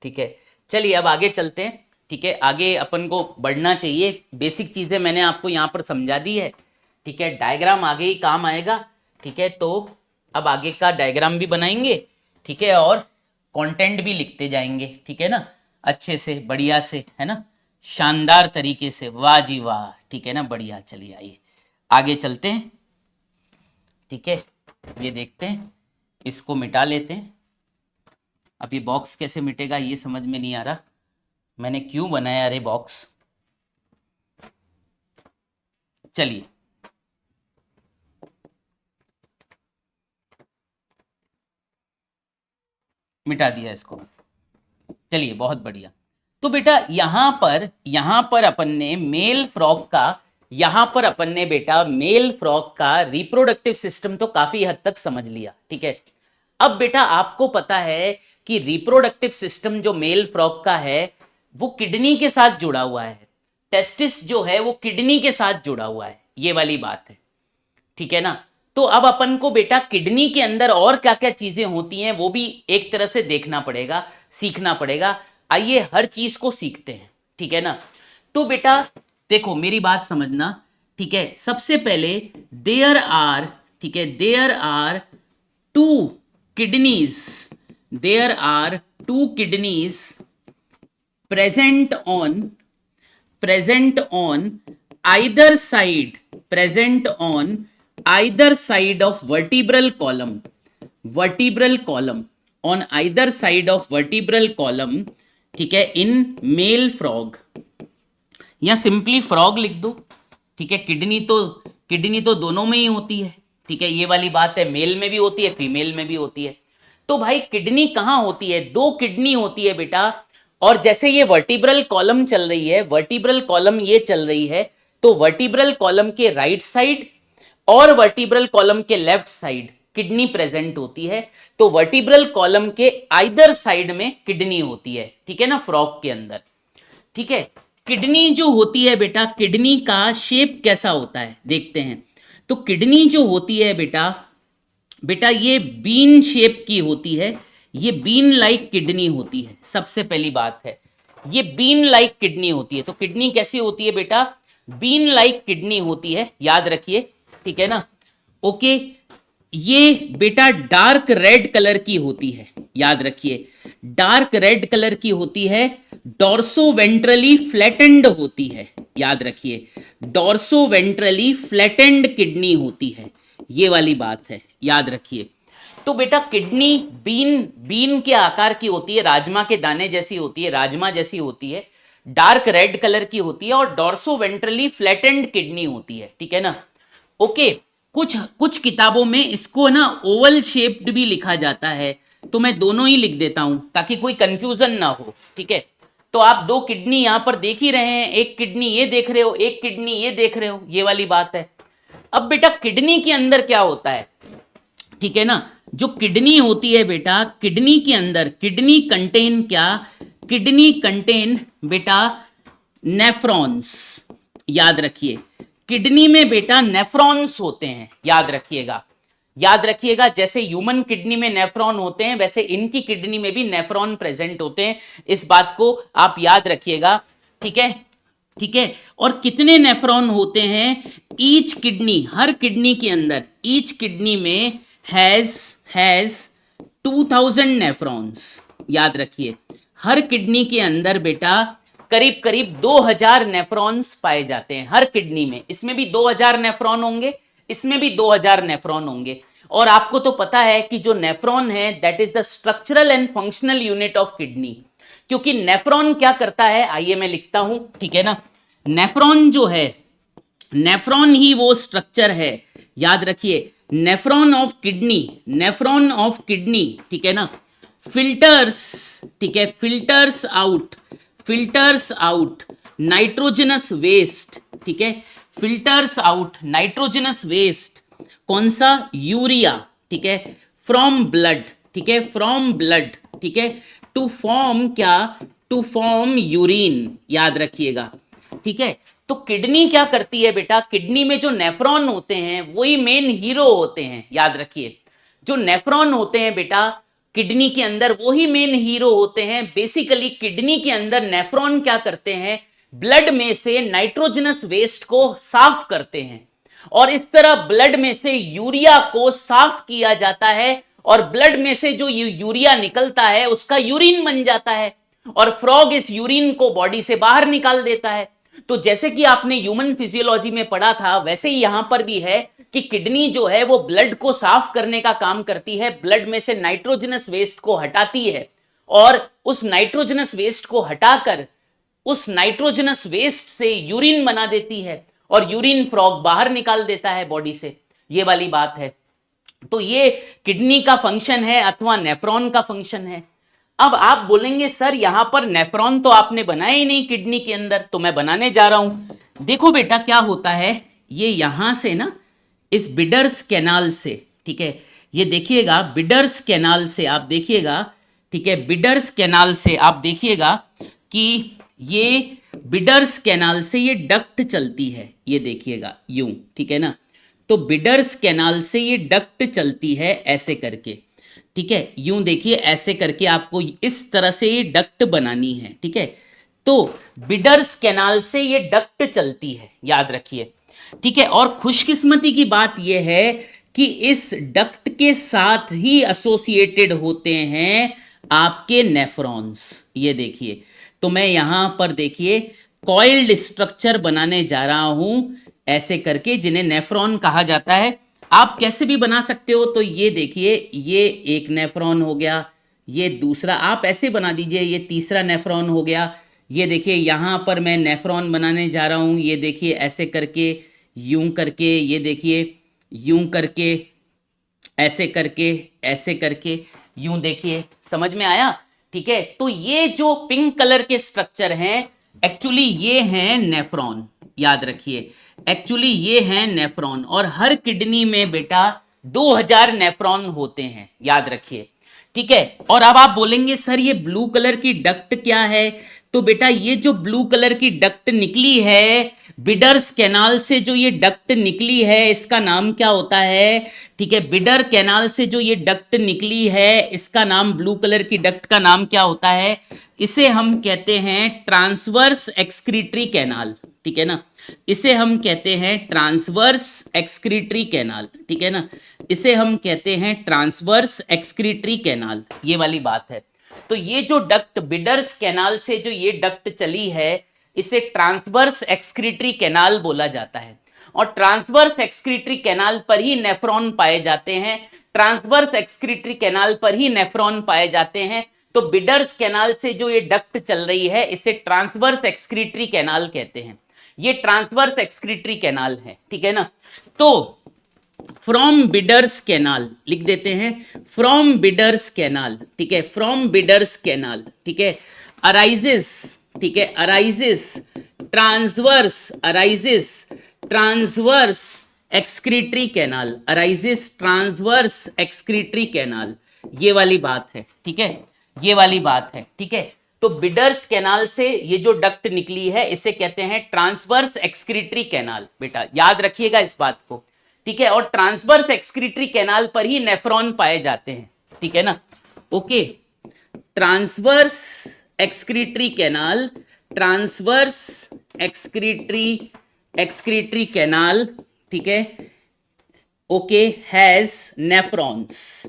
ठीक है, चलिए अब आगे चलते हैं। ठीक है, आगे अपन को बढ़ना चाहिए। बेसिक चीजें मैंने आपको यहाँ पर समझा दी है, ठीक है। डायग्राम आगे ही काम आएगा, ठीक है। तो अब आगे का डायग्राम भी बनाएंगे, ठीक है, और कंटेंट भी लिखते जाएंगे, ठीक है ना, अच्छे से बढ़िया से, है ना, शानदार तरीके से। वाह जी वाह, ठीक है ना, बढ़िया। चलिए आइए आगे चलते हैं, ठीक है। ये देखते हैं, इसको मिटा लेते हैं। अब ये बॉक्स कैसे मिटेगा ये समझ में नहीं आ रहा, मैंने क्यों बनाया अरे बॉक्स। चलिए मिटा दिया इसको, चलिए बहुत बढ़िया। तो बेटा यहां पर अपन ने मेल फ्रॉग का, यहां पर अपन ने बेटा मेल फ्रॉग का रिप्रोडक्टिव सिस्टम तो काफी हद तक समझ लिया, ठीक है। अब बेटा आपको पता है कि रिप्रोडक्टिव सिस्टम जो मेल फ्रॉग का है वो किडनी के साथ जुड़ा हुआ है। टेस्टिस जो है वो किडनी के साथ जुड़ा हुआ है, ये वाली बात है, ठीक है ना। तो अब अपन को बेटा किडनी के अंदर और क्या क्या चीजें होती हैं वो भी एक तरह से देखना पड़ेगा, सीखना पड़ेगा। आइए हर चीज को सीखते हैं, ठीक है ना। तो बेटा देखो मेरी बात समझना, ठीक है। सबसे पहले देयर आर, ठीक है, there are two kidneys, there are two kidneys present on either side, present on either side of vertebral column, vertebral column, on either side of vertebral column, ठीक है, in male frog, या simply frog लिख दो, ठीक है। Kidney तो दोनों में ही होती है, ठीक है, ये वाली बात है, मेल में भी होती है फीमेल में भी होती है। तो भाई किडनी कहाँ होती है, दो किडनी होती है बेटा। और जैसे ये वर्टिब्रल कॉलम चल रही है, वर्टिब्रल कॉलम ये चल रही है, तो वर्टिब्रल कॉलम के राइट साइड और वर्टिब्रल कॉलम के लेफ्ट साइड किडनी प्रेजेंट होती है। तो वर्टिब्रल कॉलम के आइदर साइड में किडनी होती है, ठीक है ना, फ्रॉग के अंदर, ठीक है। किडनी जो होती है बेटा, किडनी का शेप कैसा होता है देखते हैं। तो किडनी जो होती है बेटा, बेटा ये बीन शेप की होती है, ये बीन लाइक किडनी होती है। सबसे पहली बात है ये बीन लाइक किडनी होती है। तो किडनी कैसी होती है बेटा, बीन लाइक किडनी होती है, याद रखिए, ठीक है ना। ओके, ये बेटा डार्क रेड कलर की होती है, याद रखिए, डार्क रेड कलर की होती है। डॉर्सो वेंट्रली फ्लैटेंड होती है, याद रखिए, डॉर्सो वेंट्रली फ्लैटेंड किडनी होती है, ये वाली बात है, याद रखिए। तो बेटा किडनी बीन, बीन के आकार की होती है, राजमा के दाने जैसी होती है, राजमा जैसी होती है, डार्क रेड कलर की होती है, और डॉर्सो वेंट्रली फ्लैटेंड किडनी होती है, ठीक है ना। ओके, कुछ कुछ किताबों में इसको ना ओवल शेप्ड भी लिखा जाता है, तो मैं दोनों ही लिख देता हूं ताकि कोई कंफ्यूजन ना हो, ठीक है। तो आप दो किडनी यहां पर देख ही रहे हैं, एक किडनी ये देख रहे हो, एक किडनी ये देख रहे हो, ये वाली बात है। अब बेटा किडनी के अंदर क्या होता है, ठीक है ना, जो किडनी होती है बेटा, किडनी के अंदर किडनी कंटेन क्या, किडनी कंटेन बेटा नेफ्रॉन्स, याद रखिए, किडनी में बेटा नेफ्रॉन्स होते हैं, याद रखिएगा, याद रखिएगा। जैसे ह्यूमन किडनी में नेफ्रॉन होते हैं वैसे इनकी किडनी में भी नेफ्रॉन प्रेजेंट होते हैं, इस बात को आप याद रखिएगा, ठीक है। ठीक है। और कितने नेफ्रॉन होते हैं? ईच किडनी, हर किडनी के अंदर, ईच किडनी में हैज 2000 नेफ्रॉन्स। याद रखिए, हर किडनी के अंदर बेटा करीब करीब 2000 नेफ्रॉन्स पाए जाते हैं हर किडनी में। इसमें भी 2000 नेफ्रॉन होंगे, इसमें भी 2000 नेफ्रॉन होंगे। और आपको तो पता है कि जो नेफ्रॉन है that is the structural and functional unit of kidney. क्योंकि नेफ्रॉन क्या करता है, आइए मैं लिखता हूं, ठीक है ना। नेफ्रॉन जो है, नेफ्रॉन ही वो स्ट्रक्चर है, याद रखिए, nephron of kidney, nephron of kidney, ठीक है ना, फिल्टर्स, ठीक है, फिल्टर्स आउट नाइट्रोजनस वेस्ट, ठीक है, फिल्टर्स आउट नाइट्रोजनस वेस्ट। कौन सा? यूरिया, ठीक है, फ्रॉम ब्लड, ठीक है, फ्रॉम ब्लड, ठीक है, टू फॉर्म क्या? To form urine. याद रखिएगा, ठीक है। तो किडनी क्या करती है बेटा? किडनी में जो नेफ्रॉन होते हैं वही मेन हीरो होते हैं। याद रखिए, जो नेफ्रॉन होते हैं बेटा किडनी के अंदर वही मेन हीरो होते हैं। बेसिकली किडनी के अंदर नेफ्रॉन क्या करते हैं? ब्लड में से नाइट्रोजनस वेस्ट को साफ करते हैं, और इस तरह ब्लड में से यूरिया को साफ किया जाता है, और ब्लड में से जो यूरिया निकलता है उसका यूरिन बन जाता है, और फ्रॉग इस यूरिन को बॉडी से बाहर निकाल देता है। तो जैसे कि आपने ह्यूमन फिजियोलॉजी में पढ़ा था, वैसे ही यहां पर भी है कि किडनी जो है वो ब्लड को साफ करने का काम करती है, ब्लड में से नाइट्रोजनस वेस्ट को हटाती है, और उस नाइट्रोजनस वेस्ट को हटाकर उस नाइट्रोजनस वेस्ट से यूरिन बना देती है, और यूरिन फ्रॉग बाहर निकाल देता है बॉडी से। ये वाली बात है। तो ये किडनी का फंक्शन है अथवा नेफ्रॉन का फंक्शन है। अब आप बोलेंगे सर यहां पर नेफ्रॉन तो आपने बनाया ही नहीं किडनी के अंदर, तो मैं बनाने जा रहा हूं। देखो बेटा क्या होता है, ये यहां से ना, इस बिडर्स कैनाल से, ठीक है, ये देखिएगा बिडर्स कैनाल से आप देखिएगा, ठीक है, बिडर्स कैनाल से आप देखिएगा कि ये बिडर्स कैनाल से ये डक्ट चलती है, ये देखिएगा यूं, ठीक है ना। तो बिडर्स कैनाल से ये डक्ट चलती है ऐसे करके, ठीक है, यूं देखिए ऐसे करके आपको इस तरह से ये डक्ट बनानी है, ठीक है। तो बिडर्स कैनाल से ये डक्ट चलती है, याद रखिए, ठीक है। और खुशकिस्मती की बात यह है कि इस डक्ट के साथ ही एसोसिएटेड होते हैं आपके नेफ्रॉन्स। ये देखिए, तो मैं यहां पर देखिए कॉइल्ड स्ट्रक्चर बनाने जा रहा हूं ऐसे करके, जिन्हें नेफ्रॉन कहा जाता है। आप कैसे भी बना सकते हो। तो ये देखिए, ये एक नेफ्रॉन हो गया, ये दूसरा, आप ऐसे बना दीजिए, ये तीसरा नेफ्रॉन हो गया। ये देखिए यहां पर मैं नेफ्रॉन बनाने जा रहा हूं, ये देखिए ऐसे करके, यूं करके, ये देखिए यूं करके, ऐसे करके, ऐसे करके, यूं देखिए, समझ में आया, ठीक है। तो ये जो पिंक कलर के स्ट्रक्चर हैं एक्चुअली ये हैं नेफ्रॉन, याद रखिए, एक्चुअली ये हैं नेफ्रॉन। और हर किडनी में बेटा 2000 नेफ्रॉन होते हैं, याद रखिए, ठीक है। और अब आप बोलेंगे सर ये ब्लू कलर की डक्ट क्या है? तो बेटा ये जो ब्लू कलर की डक्ट निकली है बिडर्स कैनाल से, जो ये डक्ट निकली है इसका नाम क्या होता है? ठीक है, बिडर कैनाल से जो ये डक्ट निकली है इसका नाम, ब्लू कलर की डक्ट का नाम क्या होता है? इसे हम कहते हैं ट्रांसवर्स एक्सक्रीटरी कैनाल, ठीक है ना। इसे हम कहते हैं ट्रांसवर्स एक्सक्रीटरी कैनाल, ठीक है ना। इसे हम कहते हैं ट्रांसवर्स एक्सक्रीटरी कैनाल, ये वाली बात है। तो ये जो डक्ट बिडर्स कैनाल से जो ये डक्ट चली है इसे ट्रांसवर्स एक्सक्रीटरी कैनाल बोला जाता है। और ट्रांसवर्स एक्सक्रीटरी कैनाल पर ही नेफ्रॉन पाए जाते हैं, ट्रांसवर्स एक्सक्रीटरी कैनाल पर ही नेफ्रॉन पाए जाते हैं। तो बिडर्स कैनाल से जो ये डक्ट चल रही है इसे ट्रांसवर्स एक्सक्रीटरी कैनाल कहते हैं। ये ट्रांसवर्स एक्सक्रीटरी कैनाल है, ठीक है ना। तो फ्रॉम बिडर्स कैनाल लिख देते हैं, फ्रॉम बिडर्स कैनाल, ठीक है, फ्रॉम बिडर्स कैनाल, ठीक है, अराइजेस, ठीक है, arises transverse excretory canal, arises transverse excretory canal. ये वाली बात है, ठीक है, ये वाली बात है, ठीक है। तो बिडर्स कैनाल से ये जो डक्ट निकली है इसे कहते हैं ट्रांसवर्स एक्सक्रीटरी कैनाल, बेटा याद रखिएगा इस बात को, ठीक है। और ट्रांसवर्स एक्सक्रीटरी कैनाल पर ही नेफ्रॉन पाए जाते हैं, ठीक है ना। Okay, transverse excretory canal, transverse excretory canal, ठीक है, ओके, हैज नेफ्रॉन्स,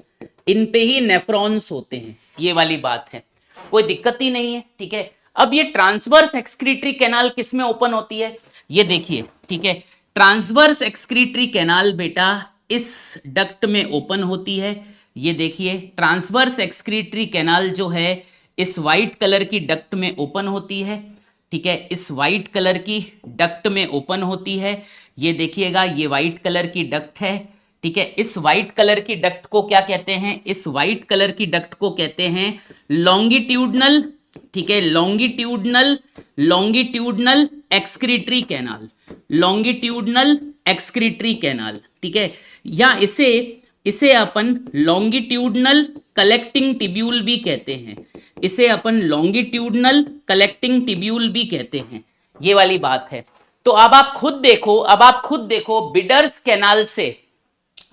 इन पे ही नेफ्रॉन्स होते हैं, ये वाली बात है, कोई दिक्कत ही नहीं है, ठीक है। अब ये ट्रांसवर्स एक्सक्रीटरी कैनाल किस में ओपन होती है, ये देखिए, ठीक है, ट्रांसवर्स एक्सक्रीटरी कैनाल बेटा इस डक्ट में ओपन होती है, ये देखिए ट्रांसवर्स एक्सक्रीटरी कैनाल जो है इस वाइट कलर की डक्ट में ओपन होती है, ठीक है, इस वाइट कलर की डक्ट में ओपन होती है, ये देखिएगा ये वाइट कलर की डक्ट है, ठीक है, इस वाइट कलर की डक्ट को क्या कहते हैं, इस वाइट कलर की डक्ट को कहते हैं लॉन्गिट्यूडनल, ठीक है, longitudinal excretory canal, longitudinal excretory canal, ठीक है, या इसे अपन लॉन्गिट्यूडनल कलेक्टिंग टिब्यूल भी कहते हैं, इसे अपन लॉन्गिट्यूडनल कलेक्टिंग टिब्यूल भी कहते हैं, ये वाली बात है। तो अब आप खुद देखो बिडर्स कैनाल से,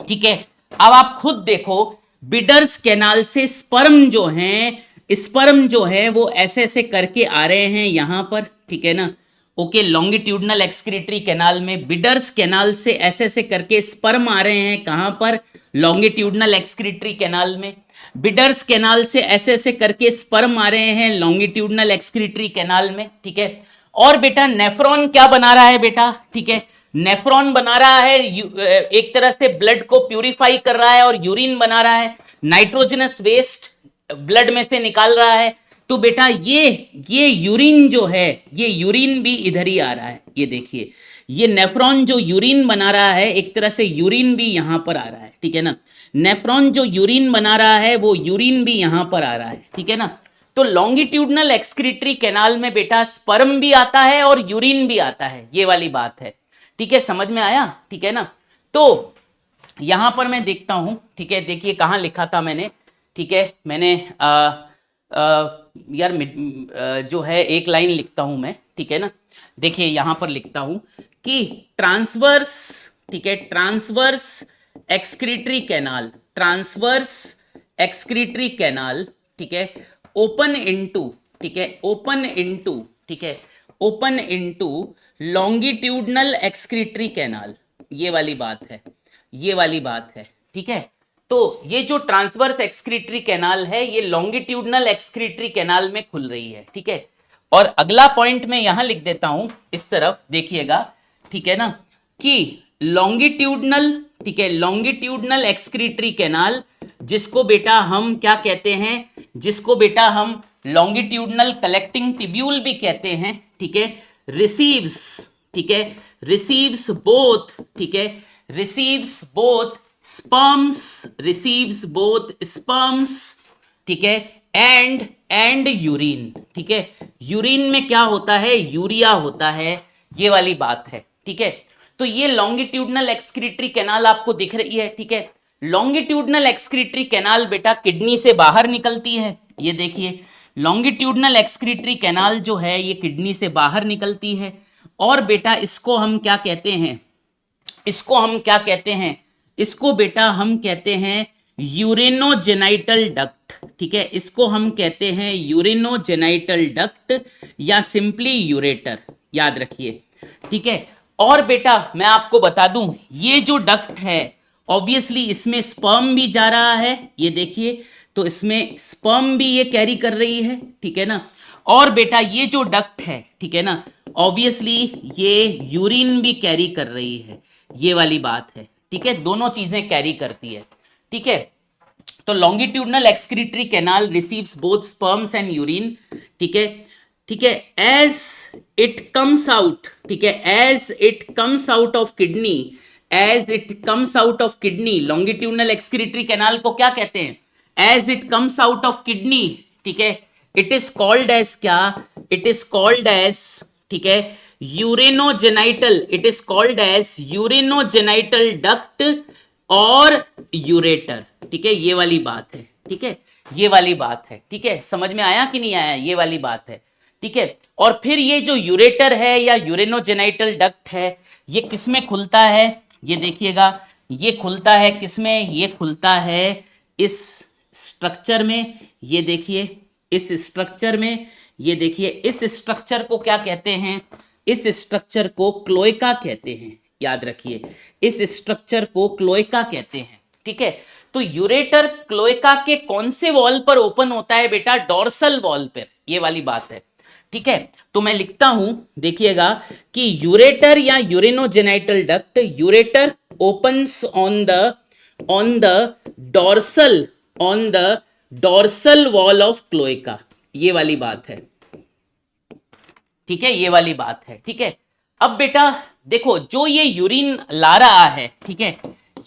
ठीक है, अब आप खुद देखो बिडर्स कैनाल से स्पर्म जो है वो ऐसे ऐसे करके आ रहे हैं यहां पर, ठीक है ना, ओके, लॉन्गिट्यूडनल एक्सक्रीटरी कैनाल में बिडर्स कैनाल से ऐसे ऐसे करके स्पर्म आ रहे हैं, कहां पर, लॉन्गिट्यूडनल एक्सक्रीटरी कैनाल में, बिडर्स कैनाल से ऐसे ऐसे करके स्पर्म आ रहे हैं लॉन्गिट्यूडनल एक्सक्रीटरी कैनाल में, ठीक है। और बेटा नेफ्रॉन क्या बना रहा है बेटा, ठीक है, नेफ्रॉन बना रहा है, एक तरह से ब्लड को प्यूरिफाई कर रहा है और यूरिन बना रहा है, नाइट्रोजनस वेस्ट ब्लड में से निकाल रहा है। तो बेटा ये यूरिन जो है, ये यूरिन भी इधर ही आ रहा है, ये देखिए ये नेफ्रॉन जो यूरिन बना रहा है, एक तरह से यूरिन भी यहां पर आ रहा है, ठीक है ना, नेफ्रॉन जो यूरिन बना रहा है वो यूरिन भी यहां पर आ रहा है, ठीक है ना। तो लॉन्गिट्यूडनल एक्सक्रीटरी कैनाल में बेटा स्पर्म भी आता है और यूरिन भी आता है, ये वाली बात है, ठीक है, समझ में आया, ठीक है ना। तो यहां पर मैं देखता हूं, ठीक है, देखिए कहां लिखा था मैंने, ठीक है, मैंने यार जो है एक लाइन लिखता हूं मैं, ठीक है ना, देखिए यहां पर लिखता हूं कि ट्रांसवर्स, ठीक है, transverse excretory canal, transverse excretory canal, ठीक है, ओपन इनटू, ठीक है, ओपन इनटू, ठीक है, open into longitudinal excretory canal, ये वाली बात है, ये वाली बात है, ठीक है। तो ये जो ट्रांसवर्स एक्सक्रीटरी कैनाल है ये लॉन्गिट्यूडनल एक्सक्रीटरी कैनाल में खुल रही है, ठीक है। और अगला पॉइंट मैं यहां लिख देता हूं इस तरफ, देखिएगा, ठीक है ना, कि लॉन्गिट्यूडनल, ठीक है, लॉन्गिट्यूडनल एक्सक्रीटरी कैनाल, जिसको बेटा हम क्या कहते हैं, जिसको बेटा हम लॉन्गिट्यूडनल कलेक्टिंग टिब्यूल भी कहते हैं, ठीक है, रिसीव्स, ठीक है, रिसीव्स बोथ, ठीक है, receives both sperms, receives both sperms, ठीक है, एंड यूरिन, ठीक है, यूरिन में क्या होता है, यूरिया होता है, ये वाली बात है, ठीक है। तो ये लॉन्गिट्यूडनल एक्सक्रीटरी कैनाल आपको दिख रही है, ठीक है, लॉन्गिट्यूडनल एक्सक्रीटरी कैनाल बेटा किडनी से बाहर निकलती है, ये देखिए लॉन्गिट्यूडनल एक्सक्रीटरी कैनाल जो है ये किडनी से बाहर निकलती है, और बेटा इसको हम क्या कहते हैं, इसको हम क्या कहते हैं, इसको बेटा हम कहते हैं यूरेनोजेनाइटल डक्ट, ठीक है, इसको हम कहते हैं यूरेनोजेनाइटल डक्ट या सिंपली यूरेटर, याद रखिए, ठीक है। और बेटा मैं आपको बता दूं ये जो डक्ट है ऑब्वियसली इसमें स्पर्म भी जा रहा है, ये देखिए, तो इसमें स्पर्म भी ये कैरी कर रही है, ठीक है ना, और बेटा ये जो डक्ट है, ठीक है ना, ऑब्वियसली ये यूरिन भी कैरी कर रही है, ये वाली बात है, ठीक है, दोनों चीजें कैरी करती है, ठीक है। तो longitudinal excretory canal receives both sperms and urine, ठीक है, ठीक है, एज इट कम्स आउट, ठीक है, as it comes out of kidney, as it comes out of kidney, longitudinal excretory canal को क्या कहते हैं, as it comes out of kidney, ठीक है, इट इज कॉल्ड एज क्या, इट इज कॉल्ड एज, ठीक है, urinogenital, it is called as urinogenital duct और यूरेटर, ठीक है, ये वाली बात है, ठीक है, ये वाली बात है, ठीक है, समझ में आया कि नहीं आया, ये वाली बात है, ठीक है। और फिर ये जो यूरेटर है या यूरेनोजेनाइटल डक्ट है ये किसमें खुलता है, ये देखिएगा, ये खुलता है किसमें, ये खुलता है इस स्ट्रक्चर में, ये देखिए इस स्ट्रक्चर में, ये देखिए इस स्ट्रक्चर को क्या कहते हैं, इस स्ट्रक्चर को क्लोएका कहते हैं, याद रखिए इस स्ट्रक्चर को क्लोएका कहते हैं, ठीक है। तो यूरेटर क्लोएका के कौन से वॉल पर ओपन होता है बेटा, डोर्सल वॉल पर, ये वाली बात है, ठीक है। तो मैं लिखता हूं, देखिएगा कि यूरेटर या urinogenital duct, ureter opens on the dorsal wall of cloaca, ये वाली बात है, ठीक है, ये वाली बात है, ठीक है। अब बेटा देखो जो ये यूरिन ला रहा है, ठीक है,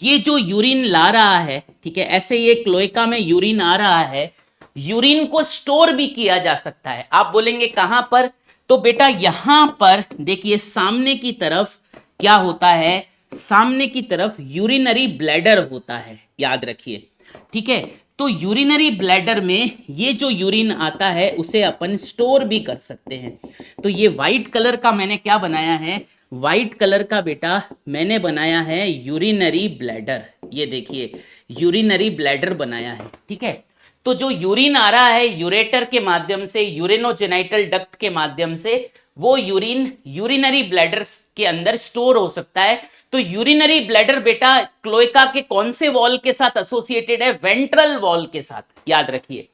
ये जो यूरिन ला रहा है, ठीक है, ऐसे ये क्लोएका में यूरिन आ रहा है, यूरिन को स्टोर भी किया जा सकता है। आप बोलेंगे कहां पर, तो बेटा यहां पर देखिए सामने की तरफ क्या होता है, सामने की तरफ यूरिनरी ब्लैडर होता है, याद रखिए, ठीक है। तो यूरिनरी ब्लैडर में ये जो यूरिन आता है उसे अपन स्टोर भी कर सकते हैं। तो ये व्हाइट कलर का मैंने क्या बनाया है, व्हाइट कलर का बेटा मैंने बनाया है यूरिनरी ब्लैडर, ये देखिए यूरिनरी ब्लैडर बनाया है, ठीक है। तो जो यूरिन आ रहा है यूरेटर के माध्यम से, यूरिनोजेनाइटल डक्ट के माध्यम से, वो यूरिन यूरिनरी ब्लैडर के अंदर स्टोर हो सकता है। तो यूरिनरी ब्लैडर बेटा क्लोएका के कौन से वॉल के साथ एसोसिएटेड है, वेंट्रल वॉल के साथ, याद रखिए,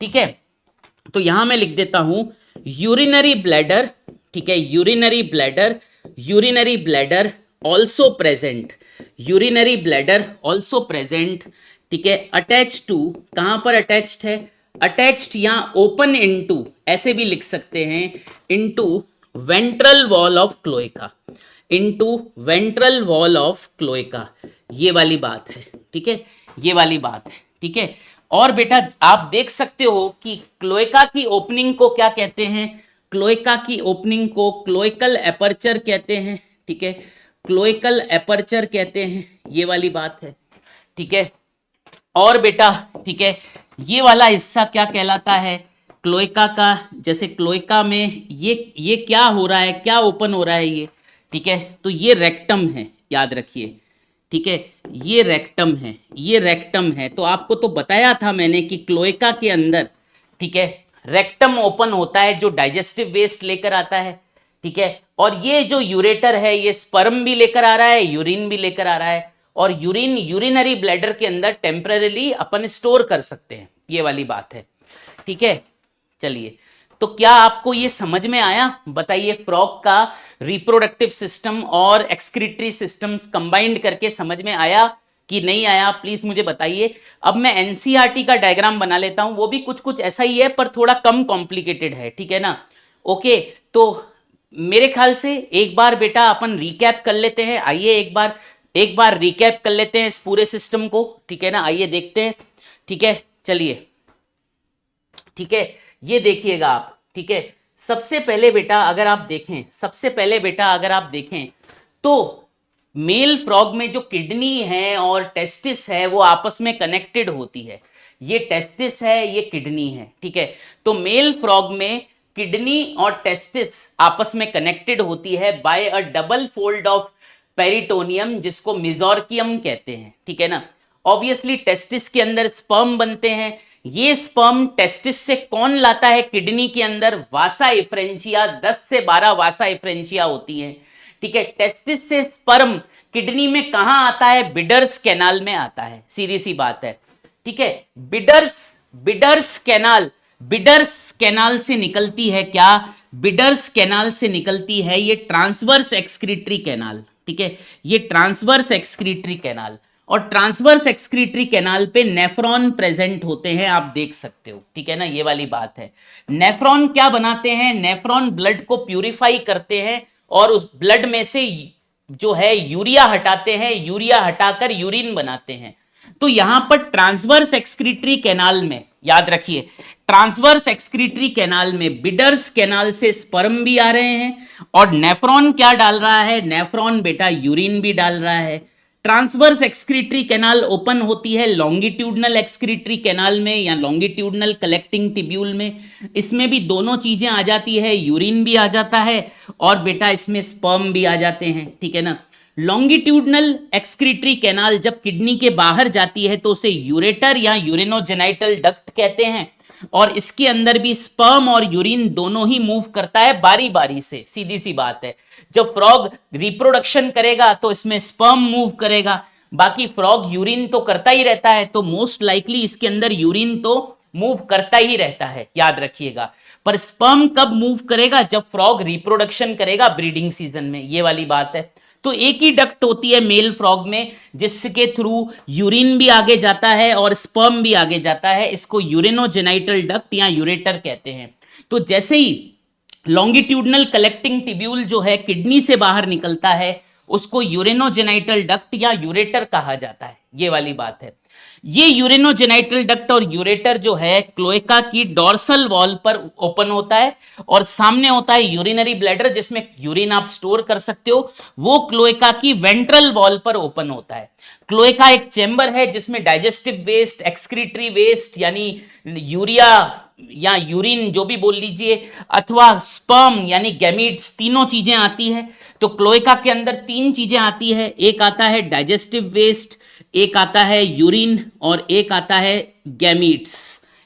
ठीक है। तो यहां मैं लिख देता हूं यूरिनरी ब्लैडर, ठीक है, urinary bladder also present, urinary bladder also present, ठीक है, अटैच टू, कहां पर अटैच्ड है, अटैच्ड या ओपन इनटू, ऐसे भी लिख सकते हैं, into ventral wall of cloaca, into ventral wall of cloaca, ये वाली बात है, ठीक है, ये वाली बात है, ठीक है। और बेटा आप देख सकते हो कि क्लोएका की ओपनिंग को क्या कहते हैं, क्लोएका की ओपनिंग को क्लोएकल एपर्चर कहते हैं, ठीक है, क्लोएकल एपर्चर कहते हैं, ये वाली बात है, ठीक है। और बेटा ठीक है, ये वाला हिस्सा क्या कहलाता है, क्लोएका का, जैसे क्लोएका में ये क्या हो रहा है, क्या ओपन हो रहा है ये, ठीक है, तो ये रेक्टम है, याद रखिए, ठीक है, ये रेक्टम है, ये रेक्टम है। तो आपको तो बताया था मैंने कि क्लोएका के अंदर, ठीक है, रेक्टम ओपन होता है जो डाइजेस्टिव वेस्ट लेकर आता है, ठीक है। और ये जो यूरेटर है ये स्पर्म भी लेकर आ रहा है, यूरिन भी लेकर आ रहा है, और यूरिन यूरिनरी ब्लैडर के अंदर टेम्परेली अपन स्टोर कर सकते हैं, ये वाली बात है, ठीक है। चलिए, तो क्या आपको ये समझ में आया, बताइए, फ्रॉग का रिप्रोडक्टिव सिस्टम और एक्सक्रीटरी सिस्टम्स कंबाइंड करके समझ में आया कि नहीं आया, प्लीज मुझे बताइए। अब मैं एनसीईआरटी का डायग्राम बना लेता हूं, वो भी कुछ कुछ ऐसा ही है पर थोड़ा कम कॉम्प्लिकेटेड है, ठीक है ना। ओके, तो मेरे ख्याल से एक बार बेटा अपन रिकैप कर लेते हैं, आइए एक बार रिकैप कर लेते हैं इस पूरे सिस्टम को, ठीक है ना, आइए देखते हैं, ठीक है, चलिए, ठीक है, ये देखिएगा आप, ठीक है। सबसे पहले बेटा अगर आप देखें तो मेल फ्रॉग में जो किडनी है और टेस्टिस है वो आपस में कनेक्टेड होती है, ये टेस्टिस है, ये किडनी है, ठीक है। तो मेल फ्रॉग में किडनी और टेस्टिस आपस में कनेक्टेड होती है by a double fold of peritoneum, जिसको मेसोर्कियम कहते हैं, ठीक है ना। ऑब्वियसली टेस्टिस के अंदर स्पर्म बनते हैं, ये स्पर्म टेस्टिस से कौन लाता है, किडनी के अंदर वासा एफ्रेंचिया, 10 से 12 वासा एफ्रेंचिया होती हैं, ठीक है। टेस्टिस से स्पर्म किडनी में कहां आता है, बिडर्स कैनाल में आता है, सीधी सी बात है, ठीक है। बिडर्स कैनाल से निकलती है क्या, बिडर्स कैनाल से निकलती है ये ट्रांसवर्स एक्सक्रीटरी कैनाल, ठीक है, ये ट्रांसवर्स एक्सक्रीटरी कैनाल, और ट्रांसवर्स एक्सक्रीटरी कैनाल पे नेफ्रॉन प्रेजेंट होते हैं, आप देख सकते हो, ठीक है ना, ये वाली बात है। नेफ्रॉन क्या बनाते हैं, नेफ्रॉन ब्लड को प्यूरिफाई करते हैं और उस ब्लड में से जो है यूरिया हटाते हैं, यूरिया हटाकर यूरिन बनाते हैं। तो यहां पर ट्रांसवर्स एक्सक्रीटरी कैनाल में, याद रखिए, ट्रांसवर्स एक्सक्रीटरी कैनाल में बिडर्स कैनाल से स्पर्म भी आ रहे हैं, और नेफ्रॉन क्या डाल रहा है, नेफ्रॉन बेटा यूरिन भी डाल रहा है। ट्रांसवर्स एक्सक्रीटरी कैनाल ओपन होती है लॉन्गिट्यूडनल एक्सक्रीटरी कैनाल में या लॉन्गिट्यूडनल कलेक्टिंग टिब्यूल में, इसमें भी दोनों चीजें आ जाती है, यूरिन भी आ जाता है और बेटा इसमें स्पर्म भी आ जाते हैं, ठीक है ना। लॉन्गिट्यूडनल एक्सक्रीटरी कैनाल जब किडनी के बाहर जाती है तो उसे यूरेटर या यूरिनोजेनाइटल डक्ट कहते हैं, और इसके अंदर भी स्पर्म और यूरिन दोनों ही मूव करता है बारी बारी से, सीधी सी बात है। जब फ्रॉग रिप्रोडक्शन करेगा तो इसमें स्पर्म मूव करेगा, बाकी फ्रॉग यूरिन तो करता ही रहता है, तो मोस्ट लाइकली इसके अंदर यूरिन तो मूव करता ही रहता है, याद रखिएगा। पर स्पर्म कब मूव करेगा? जब फ्रॉग रिप्रोडक्शन करेगा ब्रीडिंग सीजन में, ये वाली बात है। तो एक ही डक्ट होती है मेल फ्रॉग में जिसके थ्रू यूरिन भी आगे जाता है और स्पर्म भी आगे जाता है, इसको यूरिनोजेनाइटल डक्ट या यूरेटर कहते हैं। तो जैसे ही लॉन्गिट्यूडनल कलेक्टिंग टिब्यूल जो है किडनी से बाहर निकलता है, उसको यूरेनोजेनाइटल डक्ट या यूरेटर कहा जाता है, ये वाली बात है। ये यूरेनोजेनाइटल डक्ट और यूरेटर जो है क्लोएका की डोर्सल वॉल पर ओपन होता है, और सामने होता है यूरिनरी ब्लैडर जिसमें यूरिन आप स्टोर कर सकते हो, वो क्लोएका की वेंट्रल वॉल पर ओपन होता है। क्लोएका एक चेंबर है जिसमें डाइजेस्टिव वेस्ट, एक्सक्रीटरी वेस्ट यानी यूरिया या यूरिन जो भी बोल लीजिए, अथवा स्पर्म यानी गैमीट्स, तीनों चीजें आती है। तो क्लोएका के अंदर तीन चीजें आती है, एक आता है डाइजेस्टिव वेस्ट, एक आता है यूरिन, और एक आता है गैमीट्स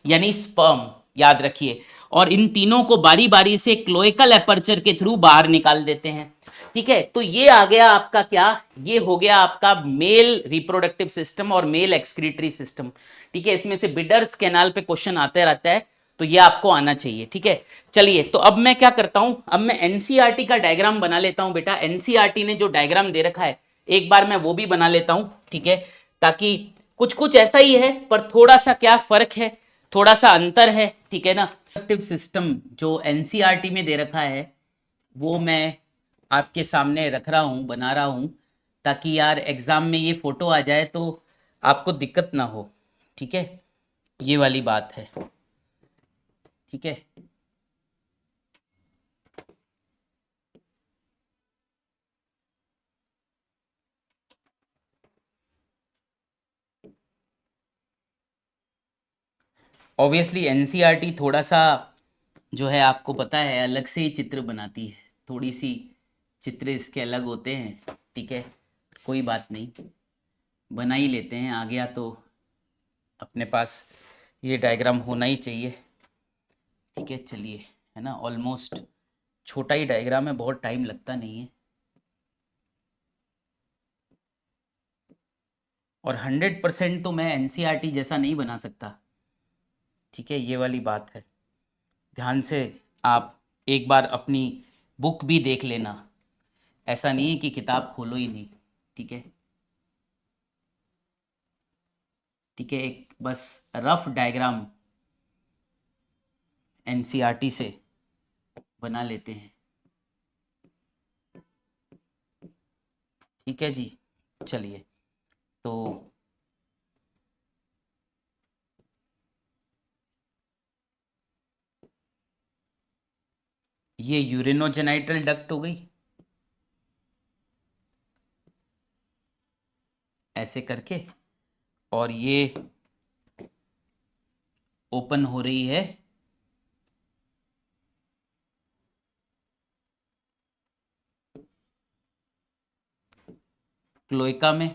यानी स्पर्म, याद रखिए। और इन तीनों को बारी बारी से क्लोएकल एपर्चर के थ्रू बाहर निकाल देते हैं। ठीक है, तो ये आ गया आपका क्या, ये हो गया आपका मेल रिप्रोडक्टिव सिस्टम और मेल एक्सक्रीटरी सिस्टम। ठीक है, इसमें से बिडर्स कैनाल पे क्वेश्चन आते रहता है, तो ये आपको आना चाहिए। ठीक है, चलिए तो अब मैं क्या करता हूं, अब मैं एनसीईआरटी का डायग्राम बना लेता हूं। बेटा एनसीईआरटी ने जो डायग्राम दे रखा है एक बार मैं वो भी बना लेता हूं, ठीक है, ताकि कुछ कुछ ऐसा ही है पर थोड़ा सा क्या फर्क है, थोड़ा सा अंतर है, ठीक है ना। रिप्रोडक्टिव सिस्टम जो एनसीईआरटी में दे रखा है वो मैं आपके सामने रख रहा हूं, बना रहा हूं, ताकि यार एग्जाम में ये फोटो आ जाए तो आपको दिक्कत ना हो। ठीक है, ये वाली बात है। ठीक है, ऑब्वियसली एनसीईआरटी थोड़ा सा जो है आपको पता है अलग से ही चित्र बनाती है, थोड़ी सी चित्र इसके अलग होते हैं। ठीक है, कोई बात नहीं, बना ही लेते हैं, आ गया तो अपने पास ये डायग्राम होना ही चाहिए। ठीक है, चलिए, है ना, ऑलमोस्ट छोटा ही डायग्राम है, बहुत टाइम लगता नहीं है, और 100% तो मैं एनसीईआरटी जैसा नहीं बना सकता। ठीक है, ये वाली बात है, ध्यान से आप एक बार अपनी बुक भी देख लेना, ऐसा नहीं है कि किताब खोलो ही नहीं। ठीक है, ठीक है, एक बस रफ डायग्राम एनसीईआरटी से बना लेते हैं। ठीक है जी, चलिए तो ये यूरिनोजेनाइटल डक्ट हो गई, ऐसे करके, और ये ओपन हो रही है क्लोएका में।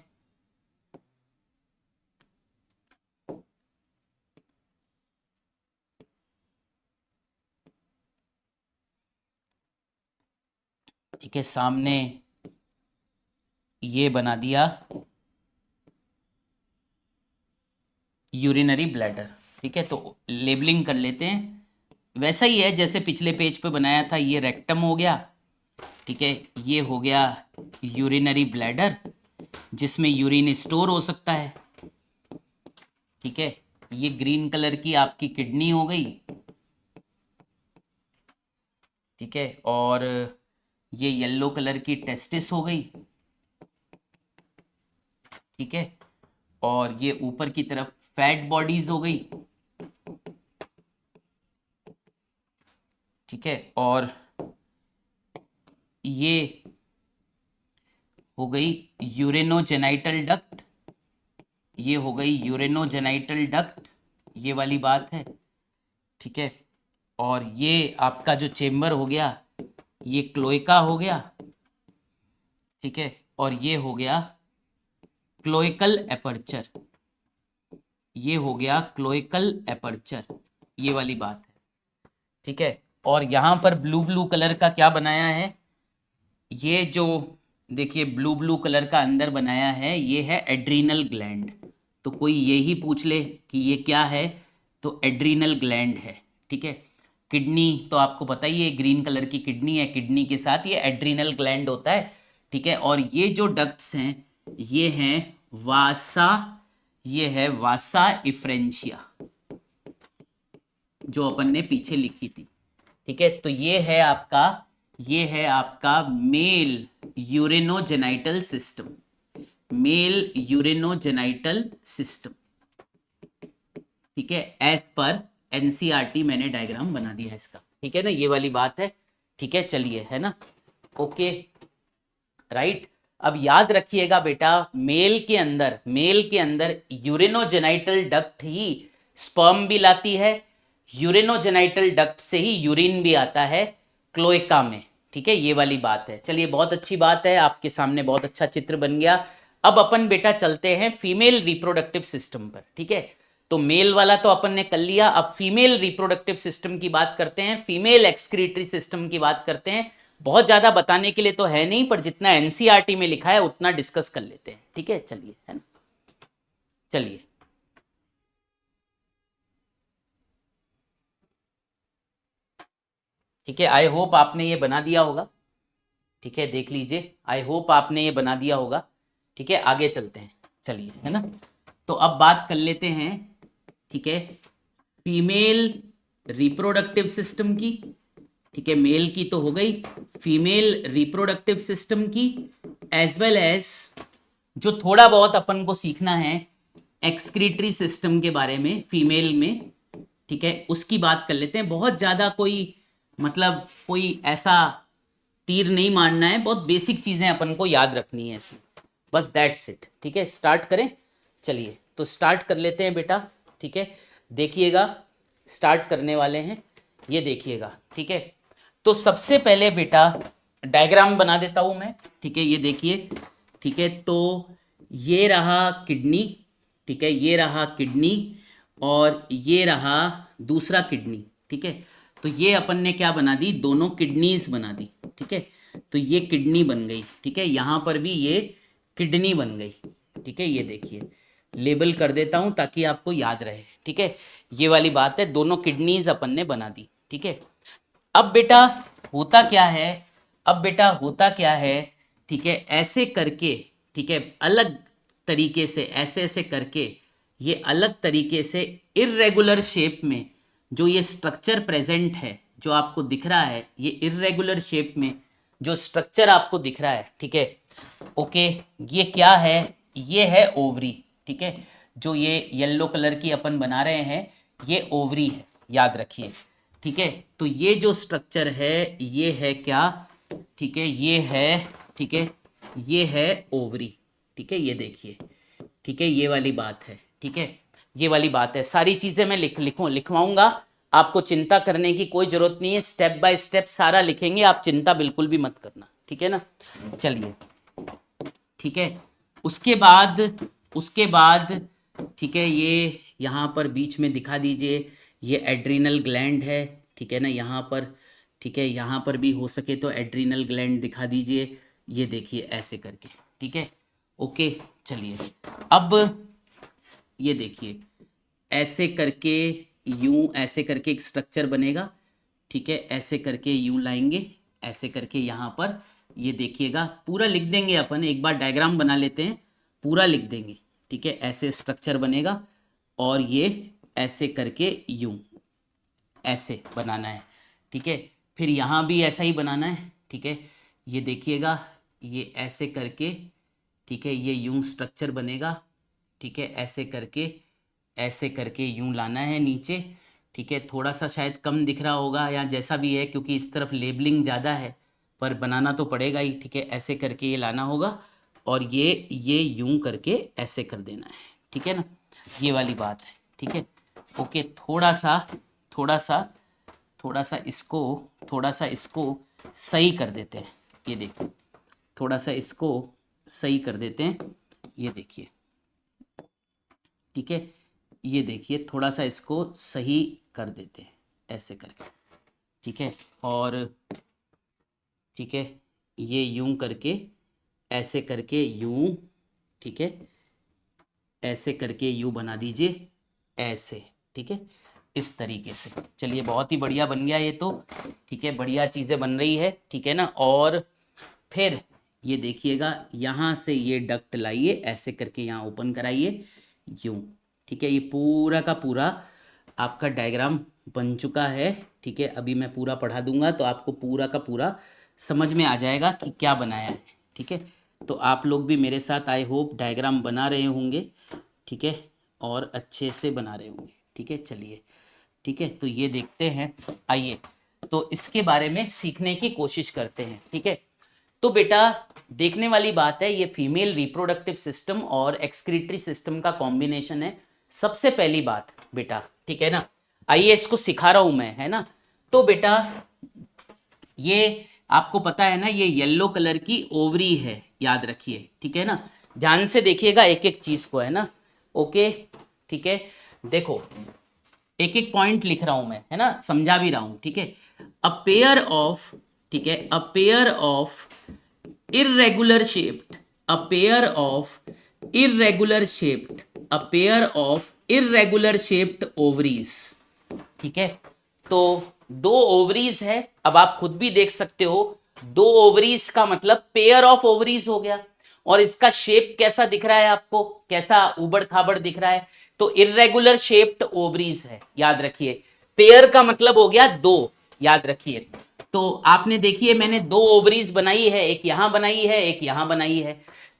ठीक है, सामने ये बना दिया यूरिनरी ब्लैडर। ठीक है, तो लेबलिंग कर लेते हैं, वैसा ही है जैसे पिछले पेज पे बनाया था। ये रेक्टम हो गया, ठीक है, ये हो गया यूरिनरी ब्लैडर जिसमें यूरिन स्टोर हो सकता है। ठीक है, ये ग्रीन कलर की आपकी किडनी हो गई। ठीक है, और ये येलो कलर की टेस्टिस हो गई। ठीक है, और ये ऊपर की तरफ फैट बॉडीज हो गई। ठीक है, और ये हो गई यूरेनोजेनाइटल डक्ट, ये हो गई यूरेनोजेनाइटल डक्ट, ये वाली बात है। ठीक है, और ये आपका जो चेम्बर हो गया ये क्लोएका हो गया। ठीक है, और ये हो गया क्लोएकल एपर्चर, ये हो गया क्लोएकल एपर्चर। ये वाली बात है, ठीक है। और यहाँ पर ब्लू ब्लू कलर का क्या बनाया है, ये जो देखिए ब्लू ब्लू कलर का अंदर बनाया है, ये है एड्रीनल ग्लैंड। तो कोई यही पूछ ले कि ये क्या है, तो एड्रीनल ग्लैंड है, ठीक है। किडनी तो आपको पता ही है, ग्रीन कलर की किडनी है, किडनी के साथ ये एड्रीनल ग्लैंड होता है, ठीक है। और ये जो डक्ट्स हैं ये हैं वासा, ये है वासा इफ्रेंशिया, जो अपन ने पीछे लिखी थी, ठीक है। तो ये है आपका mail urogenital system, mail urogenital system, ठीक है। एज पर एनसीईआरटी मैंने डायग्राम बना दिया है इसका, ठीक है ना, ये वाली बात है, ठीक है। चलिए, है ना, ओके, राइट। अब याद रखिएगा बेटा, मेल के अंदर यूरेनोजेनाइटल डक्ट ही स्पर्म भी लाती है, यूरेनोजेनाइटल डक्ट से ही यूरिन भी आता है क्लोएका में, ठीक है, ये वाली बात है। चलिए, बहुत अच्छी बात है, आपके सामने बहुत अच्छा चित्र बन गया। अब अपन बेटा चलते हैं फीमेल रिप्रोडक्टिव सिस्टम पर, ठीक है। तो मेल वाला तो अपन ने कर लिया, अब फीमेल रिप्रोडक्टिव सिस्टम की बात करते हैं, फीमेल एक्सक्रीटरी सिस्टम की बात करते हैं। बहुत ज्यादा बताने के लिए तो है नहीं, पर जितना एनसीईआरटी में लिखा है उतना डिस्कस कर लेते हैं, ठीक है। चलिए, है ना, चलिए, ठीक है। आई होप आपने ये बना दिया होगा, ठीक है, देख लीजिए, आई होप आपने ये बना दिया होगा, ठीक है। आगे चलते हैं, चलिए, है ना। तो अब बात कर लेते हैं, ठीक है, फीमेल रिप्रोडक्टिव सिस्टम की, ठीक है। मेल की तो हो गई, फीमेल रिप्रोडक्टिव सिस्टम की, एज वेल एज जो थोड़ा बहुत अपन को सीखना है एक्सक्रीटरी सिस्टम के बारे में फीमेल में, ठीक है, उसकी बात कर लेते हैं। बहुत ज्यादा कोई मतलब कोई ऐसा तीर नहीं मारना है, बहुत बेसिक चीजें अपन को याद रखनी है इसमें, बस दैट्स इट, ठीक है। स्टार्ट करें, चलिए, तो स्टार्ट कर लेते हैं बेटा, ठीक है। देखिएगा, स्टार्ट करने वाले हैं, ये देखिएगा, ठीक है। तो सबसे पहले बेटा डायग्राम बना देता हूं मैं, ठीक है, ये देखिए, ठीक है। तो ये रहा किडनी, ठीक है, ये रहा किडनी, और ये रहा दूसरा किडनी, ठीक है। तो ये अपन ने क्या बना दी, दोनों किडनीज बना दी, ठीक है। तो ये किडनी बन गई, ठीक है, यहां पर भी ये किडनी बन गई, ठीक है। ये देखिए, लेबल कर देता हूं ताकि आपको याद रहे, ठीक है, ये वाली बात है, दोनों किडनीज अपन ने बना दी, ठीक है। अब बेटा होता क्या है, अब बेटा होता क्या है, ठीक है, ऐसे करके, ठीक है, अलग तरीके से, ऐसे ऐसे करके, ये अलग तरीके से इर्रेगुलर शेप में जो ये स्ट्रक्चर प्रेजेंट है, जो आपको दिख रहा है, ये इर्रेगुलर शेप में जो स्ट्रक्चर आपको दिख रहा है, ठीक है, ओके, ये क्या है, ये है ओवरी, ठीक है। जो ये येलो कलर की अपन बना रहे हैं, ये ओवरी है, याद रखिए, ठीक है। तो ये जो स्ट्रक्चर है ये है क्या, ठीक है, ये है, ठीक है, ये है ओवरी, ठीक है, ये देखिए, ठीक है, ये वाली बात है, ठीक है, ये वाली बात है। सारी चीजें मैं लिखवाऊंगा, आपको चिंता करने की कोई जरूरत नहीं है, स्टेप बाय स्टेप सारा लिखेंगे, आप चिंता बिल्कुल भी मत करना, ठीक है ना। चलिए, ठीक है, उसके बाद, उसके बाद, ठीक है, ये यहाँ पर बीच में दिखा दीजिए, ये एड्रीनल ग्लैंड है, ठीक है ना, यहाँ पर, ठीक है, यहाँ पर भी हो सके तो एड्रीनल ग्लैंड दिखा दीजिए, ये देखिए ऐसे करके, ठीक है, ओके। चलिए, अब ये देखिए, ऐसे करके, यूं ऐसे करके एक स्ट्रक्चर बनेगा, ठीक है, ऐसे करके यूं लाएंगे, ऐसे करके यहाँ पर, ये देखिएगा, पूरा लिख देंगे अपन, एक बार डायग्राम बना लेते हैं, पूरा लिख देंगे, ठीक है, ऐसे स्ट्रक्चर बनेगा, और ये ऐसे करके यूं ऐसे बनाना है, ठीक है। फिर यहाँ भी ऐसा ही बनाना है, ठीक है, ये देखिएगा, ये ऐसे करके, ठीक है, ये यूं स्ट्रक्चर बनेगा, ठीक है, ऐसे करके यूं लाना है नीचे, ठीक है। थोड़ा सा शायद कम दिख रहा होगा या जैसा भी है, क्योंकि इस तरफ लेबलिंग ज़्यादा है, पर बनाना तो पड़ेगा ही, ठीक है, ऐसे करके ये लाना होगा, और ये यूं करके ऐसे कर देना है, ठीक है ना, ये वाली बात है, ठीक है, ओके। थोड़ा सा थोड़ा सा इसको, थोड़ा सा इसको सही कर देते हैं, ये देखिए, थोड़ा सा इसको सही कर देते हैं, ये देखिए, ठीक है, ये देखिए, थोड़ा सा इसको सही कर देते हैं ऐसे करके, ठीक है। और ठीक है, ये यूं करके ऐसे करके यूं, ठीक है, ऐसे करके यूं बना दीजिए ऐसे, ठीक है, इस तरीके से। चलिए बहुत ही बढ़िया बन गया ये तो, ठीक है, बढ़िया चीज़ें बन रही है, ठीक है ना। और फिर ये देखिएगा, यहाँ से ये डक्ट लाइए ऐसे करके, यहाँ ओपन कराइए यूं, ठीक है। ये पूरा का पूरा आपका डायग्राम बन चुका है, ठीक है। अभी मैं पूरा पढ़ा दूंगा तो आपको पूरा का पूरा समझ में आ जाएगा कि क्या बनाया है, ठीक है। तो आप लोग भी मेरे साथ आई होप डायग्राम बना रहे होंगे, ठीक है, और अच्छे से बना रहे होंगे, ठीक है। चलिए, ठीक है, तो ये देखते हैं, आइए तो इसके बारे में सीखने की कोशिश करते हैं, ठीक है। तो बेटा देखने वाली बात है, ये फीमेल रिप्रोडक्टिव सिस्टम और एक्सक्रीटरी सिस्टम का कॉम्बिनेशन है, सबसे पहली बात बेटा, ठीक है ना। आइए इसको सिखा रहा हूं मैं, है ना। तो बेटा ये आपको पता है ना, ये येलो कलर की ओवरी है, याद रखिए, ठीक है ना। ध्यान से देखिएगा एक एक चीज को, है ना, ओके, ठीक है। देखो एक एक पॉइंट लिख रहा हूं मैं, है ना, समझा भी रहा हूं, ठीक है। अ पेयर ऑफ, ठीक है, अ pair of irregular shaped, a pair of irregular shaped, a pair of irregular shaped ovaries, ठीक है। तो दो ओवरीज है, अब आप खुद भी देख सकते हो, दो ओवरीज का मतलब पेयर ऑफ ओवरीज हो गया। और इसका शेप कैसा दिख रहा है आपको, कैसा उबड़ खाबड़ दिख रहा है, तो इरेगुलर शेप्ड ओवरीज है, याद रखिए। पेयर का मतलब हो गया दो, याद रखिए। तो आपने देखिए मैंने दो ओवरीज बनाई है, एक यहां बनाई है, एक यहां बनाई है।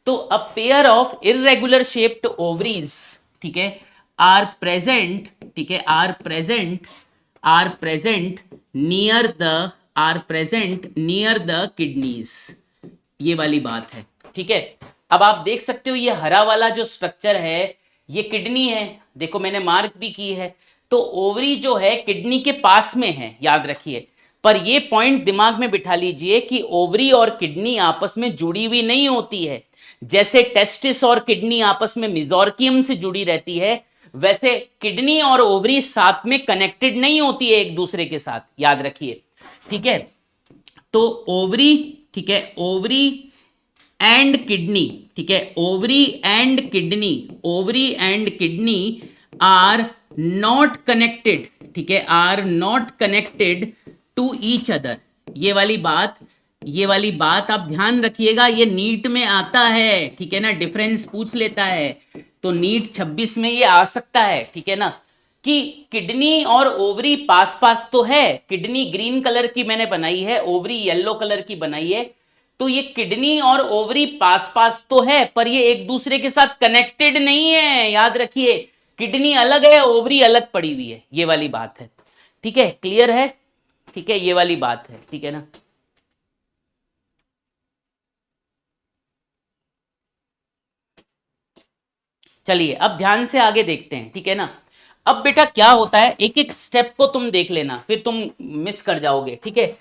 तो a pair of irregular shaped ovaries, ठीक है, आर प्रेजेंट, ठीक है, are present near the, are present near the kidneys, ये वाली बात है, ठीक है। अब आप देख सकते हो ये हरा वाला जो स्ट्रक्चर है ये किडनी है, देखो मैंने मार्क भी की है। तो ओवरी जो है किडनी के पास में है, याद रखिए। पर ये पॉइंट दिमाग में बिठा लीजिए कि ओवरी और किडनी आपस में जुड़ी हुई नहीं होती है। जैसे टेस्टिस और किडनी आपस में मिजोर्कियम से जुड़ी रहती है, वैसे किडनी और ओवरी साथ में कनेक्टेड नहीं होती है एक दूसरे के साथ, याद रखिए, ठीक है। तो ओवरी, ठीक है, ओवरी एंड किडनी, ठीक है, ovary and kidney, ovary and kidney are not connected, ठीक है, are not connected to each other. ये वाली बात, ये वाली बात आप ध्यान रखिएगा, ये नीट में आता है, ठीक है ना, डिफरेंस पूछ लेता है। तो नीट 26 में ये आ सकता है, ठीक है ना, कि किडनी और ओवरी पास पास तो है, किडनी ग्रीन कलर की मैंने बनाई है, ओवरी येलो कलर की बनाई है। तो ये किडनी और ओवरी पास पास तो है, पर ये एक दूसरे के साथ कनेक्टेड नहीं है, याद रखिए। किडनी अलग है, ओवरी अलग पड़ी हुई है, ये वाली बात है, ठीक है, क्लियर है, ठीक है, ये वाली बात है, ठीक है ना। चलिए अब ध्यान से आगे देखते हैं, ठीक है ना। अब बेटा क्या होता है, एक एक स्टेप को तुम देख लेना, फिर तुम मिस कर जाओगे, ठीक है।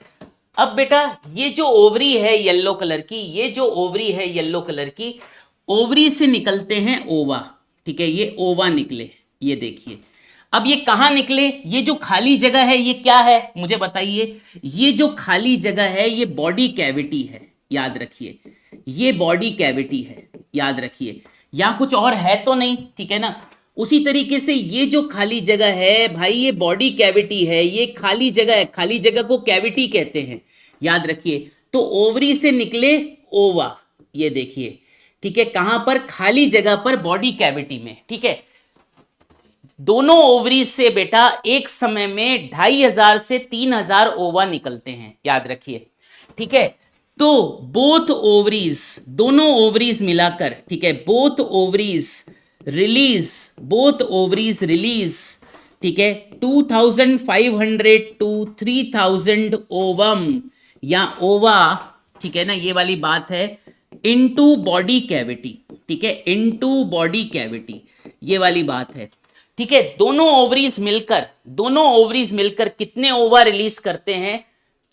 अब बेटा ये जो ओवरी है येलो कलर की, ये जो ओवरी है येलो कलर की, ओवरी से निकलते हैं ओवा, ठीक है, ये ओवा निकले, ये देखिए। अब ये कहां निकले, ये जो खाली जगह है ये क्या है मुझे बताइए। ये जो खाली जगह है ये बॉडी कैविटी है, याद रखिए, ये बॉडी कैविटी है, याद रखिए। या कुछ और है तो नहीं, ठीक है ना। उसी तरीके से ये जो खाली जगह है भाई, ये बॉडी कैविटी है, ये खाली जगह है, खाली जगह को कैविटी कहते हैं, याद रखिए। तो ओवरी से निकले ओवा, ये देखिए, ठीक है, कहां पर, खाली जगह पर, बॉडी कैविटी में, ठीक है। दोनों ओवरीज से बेटा एक समय में 2500 से 3000 ओवा निकलते हैं, याद रखिए, ठीक है। तो बोथ ओवरीज, दोनों ओवरीज मिलाकर, ठीक है, both ovaries release, both ovaries release, ठीक है, 2500 टू 3000 ओवम या ओवा, ठीक है ना, ये वाली बात है, इनटू बॉडी कैविटी, ठीक है, इनटू बॉडी कैविटी, ये वाली बात है, ठीक है। दोनों ओवरीज मिलकर, दोनों ओवरीज मिलकर कितने ओवा रिलीज करते हैं,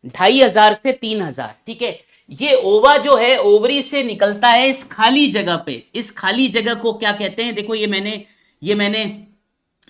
2500 से 3000, ठीक है। ये ओवा जो है ओवरी से निकलता है इस खाली जगह पे, इस खाली जगह को क्या कहते हैं, देखो ये मैंने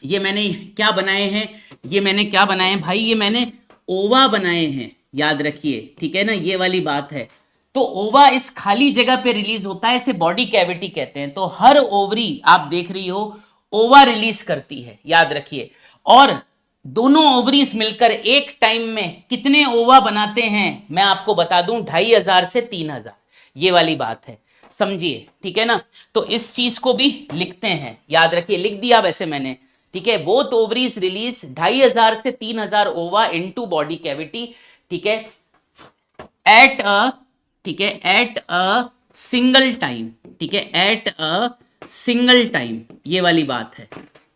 ये मैंने क्या बनाए हैं, ये मैंने क्या बनाए हैं भाई, ये मैंने ओवा बनाए हैं, याद रखिए, ठीक है ना, ये वाली बात है। तो ओवा इस खाली जगह पे रिलीज होता है, इसे बॉडी कैविटी कहते हैं। तो हर ओवरी आप देख रही हो ओवा रिलीज करती है, याद रखिए। और दोनों ओवरीज मिलकर एक टाइम में कितने ओवा बनाते हैं मैं आपको बता दूं, 2500 से 3000, ये वाली बात है, समझिए, ठीक है ना। तो इस चीज को भी लिखते हैं, याद रखिए, लिख दिया वैसे मैंने, ठीक है। बोथ ओवरीज रिलीज 2500 से 3000 ओवा इनटू बॉडी कैविटी, ठीक है, एट अ, ठीक है, एट अ सिंगल टाइम, ठीक है, एट अ सिंगल टाइम, ये वाली बात है,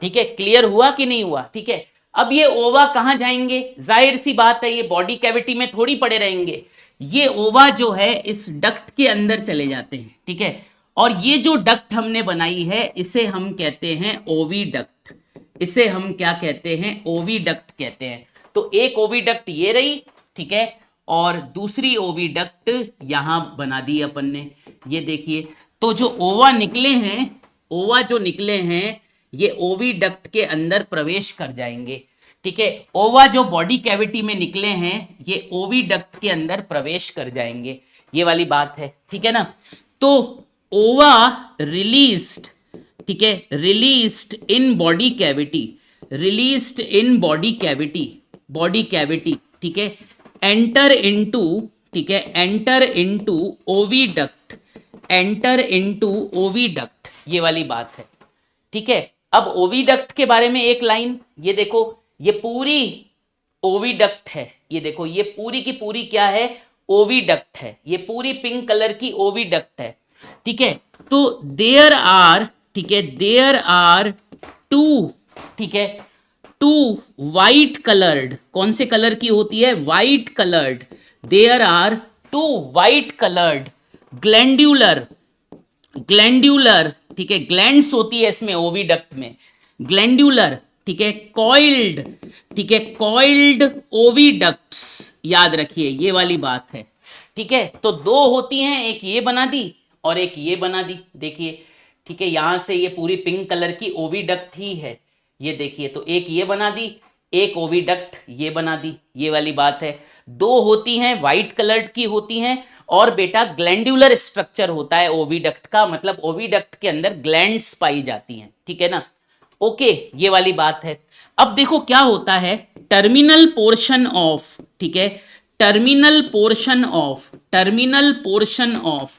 ठीक है। क्लियर हुआ कि नहीं हुआ, ठीक है। अब ये ओवा कहां जाएंगे, जाहिर सी बात है ये बॉडी कैविटी में थोड़ी पड़े रहेंगे, ये ओवा जो है इस डक्ट के अंदर चले जाते हैं, ठीक है। और ये जो डक्ट हमने बनाई है इसे हम कहते हैं ओविडक्ट, इसे हम क्या कहते हैं, ओविडक्ट कहते हैं। तो एक ओविडक्ट ये रही, ठीक है, और दूसरी ओविडक्ट यहां बना दी अपन ने, ये देखिए। तो जो ओवा निकले हैं, ओवा जो निकले हैं ये ओविडक्ट के अंदर प्रवेश कर जाएंगे, ठीक है। ओवा जो बॉडी कैविटी में निकले हैं ये ओविडक्ट के अंदर प्रवेश कर जाएंगे, ये वाली बात है, ठीक है ना। तो ओवा रिलीज्ड, ठीक है, released in body cavity, released in body cavity, body cavity, ठीक है, एंटर इनटू, ठीक है, enter into oviduct, enter into oviduct, ये वाली बात है, ठीक है। अब ओविडक्ट के बारे में एक लाइन, ये देखो, ये पूरी ओविडक्ट है, ये देखो, ये पूरी की पूरी क्या है, ओविडक्ट है, ये पूरी पिंक कलर की ओविडक्ट है, ठीक है। तो देयर आर, ठीक है, देयर आर टू, ठीक है, टू वाइट कलर्ड, कौन से कलर की होती है, white coloured, there are two white coloured glandular, glandular, ठीक है, ग्लैंड्स होती है इसमें ओविडक्ट में, ग्लैंड्यूलर, ठीक है, कॉइल्ड, ठीक है, कॉइल्ड ओविडक्ट्स, याद रखिए ये वाली बात है, ठीक है। तो दो होती हैं, एक ये बना दी और एक ये बना दी, देखिए, ठीक है, यहां से ये पूरी पिंक कलर की ओविडक्ट ही है, ये देखिए। तो एक ये बना दी, एक ओविडक्ट ये बना दी, ये वाली बात है। दो होती हैं, व्हाइट कलर की होती हैं, और बेटा ग्लैंड्यूलर स्ट्रक्चर होता है ओविडक्ट का, मतलब ओविडक्ट के अंदर ग्लैंड्स पाई जाती हैं, ठीक है ना। ओके, ये वाली बात है। अब देखो क्या होता है, टर्मिनल पोर्शन ऑफ, ठीक है, terminal portion of, terminal portion of,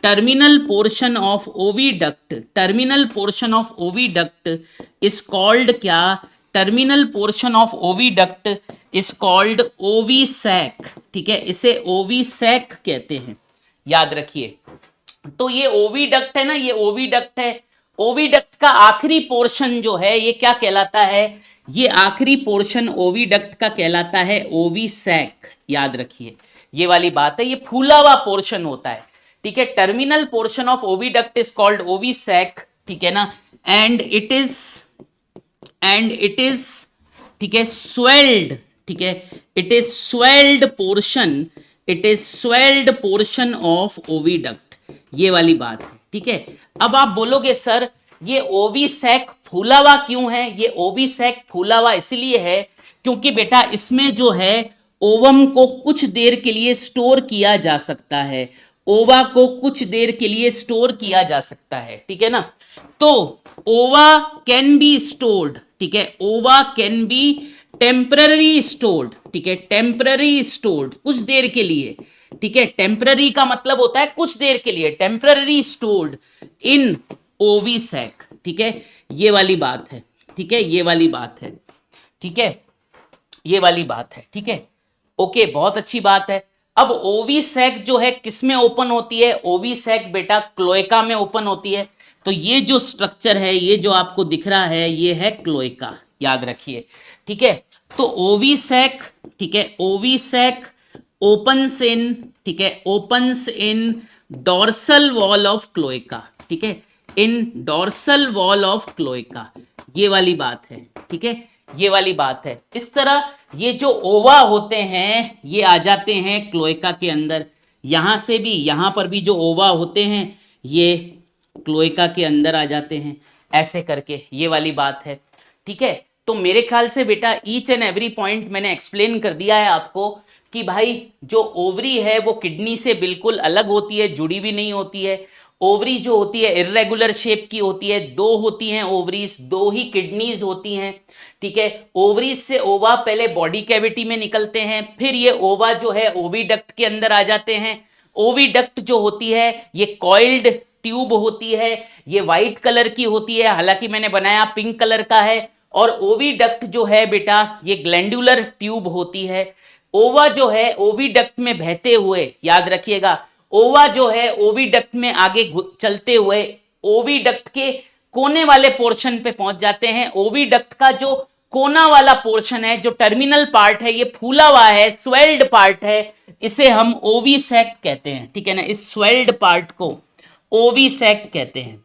terminal portion of oviduct, terminal portion of oviduct is called क्या, terminal portion of oviduct is called ovisac, ठीक है, इसे ओविसैक कहते हैं, याद रखिए। तो ये ओविडक्ट है ना, ये ओविडक्ट है, ओविडक्ट का आखिरी पोर्शन जो है ये क्या कहलाता है, ये आखिरी पोर्शन ओविडक्ट का कहलाता है ओविसैक, याद रखिए, ये वाली बात है, ये फूला हुआ पोर्शन होता है, ठीक है। Terminal portion of oviduct is called ovisac, ठीक है ना, and it is, and it is, ठीक है, स्वेल्ड, ठीक है, it is swelled portion, it is swelled portion of oviduct, ये वाली बात है, ठीक है। अब आप बोलोगे सर ये ओविसैक फूला हुआ क्यों है, ये ओविसैक फूला हुआ इसलिए है क्योंकि बेटा इसमें जो है ओवम को कुछ देर के लिए स्टोर किया जा सकता है, ओवा को कुछ देर के लिए स्टोर किया जा सकता है, ठीक है ना। तो ओवा कैन बी स्टोर्ड, ठीक है, ओवा कैन बी टेम्पररी स्टोर्ड, ठीक है, टेम्पररी स्टोर्ड, कुछ देर के लिए, ठीक है, टेम्पररी का मतलब होता है कुछ देर के लिए, टेम्पररी स्टोर्ड इन ओविसैक, ठीक है, ये वाली बात है, ठीक है, ये वाली बात है, ठीक है, ये वाली बात है, ठीक है। ओके, बहुत अच्छी बात है। अब ओविसैक जो है किसमें ओपन होती है, ओविसैक बेटा क्लोएका में ओपन होती है। तो ये जो स्ट्रक्चर है, ये जो आपको दिख रहा है, ये है क्लोएका, याद रखिए, ठीक है। तो ओविसैक, ठीक है, ओविसैक ओपन्स इन, ठीक है, opens in dorsal wall of cloaca, ठीक है, इन डोर्सल वॉल ऑफ क्लोएका, ये वाली बात है, ठीक है, ये वाली बात है। इस तरह ये जो ओवा होते हैं ये आ जाते हैं क्लोएका के अंदर, यहां से भी, यहां पर भी जो ओवा होते हैं ये क्लोएका के अंदर आ जाते हैं, ऐसे करके, ये वाली बात है, ठीक है, तो मेरे ख्याल से बेटा ईच एंड एवरी पॉइंट मैंने एक्सप्लेन कर दिया है आपको कि भाई जो ओवरी है वो किडनी से बिल्कुल अलग होती है, जुड़ी भी नहीं होती है। ओवरी जो होती है इर्रेगुलर शेप की होती है, दो होती हैं ओवरीज, दो ही किडनीज होती हैं। ठीक है, ओवरीज से ओवा पहले बॉडी कैविटी में निकलते हैं, फिर ये ओवा जो है ओविडक्ट के अंदर आ जाते हैं। ओविडक्ट जो होती है ये कॉइल्ड ट्यूब होती है, ये व्हाइट कलर की होती है, हालांकि मैंने बनाया पिंक कलर का है। और ओविडक्ट जो है बेटा ये ग्लैंडुलर ट्यूब होती है। ओवा जो है ओविडक्ट में बहते हुए, याद रखिएगा, ओवा जो है ओविडक्ट में आगे चलते हुए ओविडक्ट के कोने वाले पोर्शन पे पहुंच जाते हैं। ओविडक्ट का जो कोना वाला पोर्शन है, जो टर्मिनल पार्ट है, ये फूला हुआ है, स्वेल्ड पार्ट है, इसे हम ओविसैक कहते हैं। ठीक है ना, इस स्वेल्ड पार्ट को ओविसैक कहते हैं।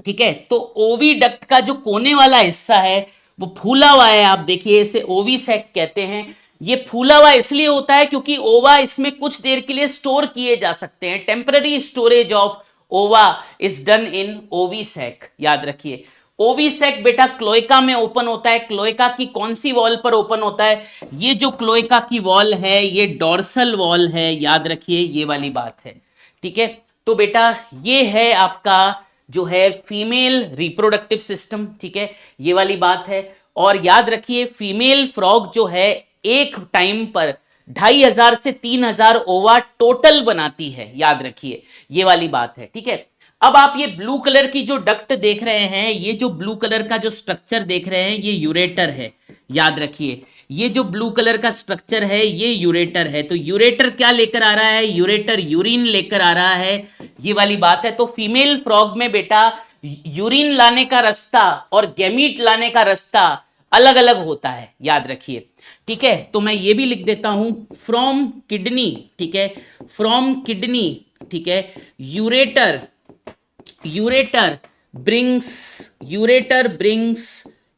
ठीक है, तो ओविडक्ट का जो कोने वाला हिस्सा है वो फूला हुआ है, आप देखिए इसे ओविसैक कहते हैं। ये फूला हुआ इसलिए होता है क्योंकि ओवा इसमें कुछ देर के लिए स्टोर किए जा सकते हैं। Temporary storage of ova is done in ovisac, याद रखिए। ओविसैक बेटा क्लोएका में ओपन होता है। क्लोएका की कौन सी वॉल पर ओपन होता है? ये जो क्लोएका की वॉल है ये डोर्सल वॉल है, याद रखिए, ये वाली बात है। ठीक है, तो बेटा ये है आपका जो है फीमेल रिप्रोडक्टिव सिस्टम। ठीक है, ये वाली बात है। और याद रखिए फीमेल फ्रॉग जो है एक टाइम पर 2500 से 3000 ओवा टोटल बनाती है, याद रखिए, ये वाली बात है। ठीक है, अब आप ये ब्लू कलर की जो डक्ट देख रहे हैं, ये जो ब्लू कलर का जो स्ट्रक्चर देख रहे हैं ये यूरेटर है, याद रखिए। ये जो ब्लू कलर का स्ट्रक्चर है ये यूरेटर है। तो यूरेटर क्या लेकर आ रहा है? यूरेटर यूरिन लेकर आ रहा है, ये वाली बात है। तो फीमेल फ्रॉग में बेटा यूरिन लाने का रास्ता और गैमीट लाने का रास्ता अलग अलग होता है, याद रखिए। ठीक है, तो मैं ये भी लिख देता हूं फ्रॉम किडनी। ठीक है, फ्रॉम किडनी, ठीक है, यूरेटर ब्रिंग्स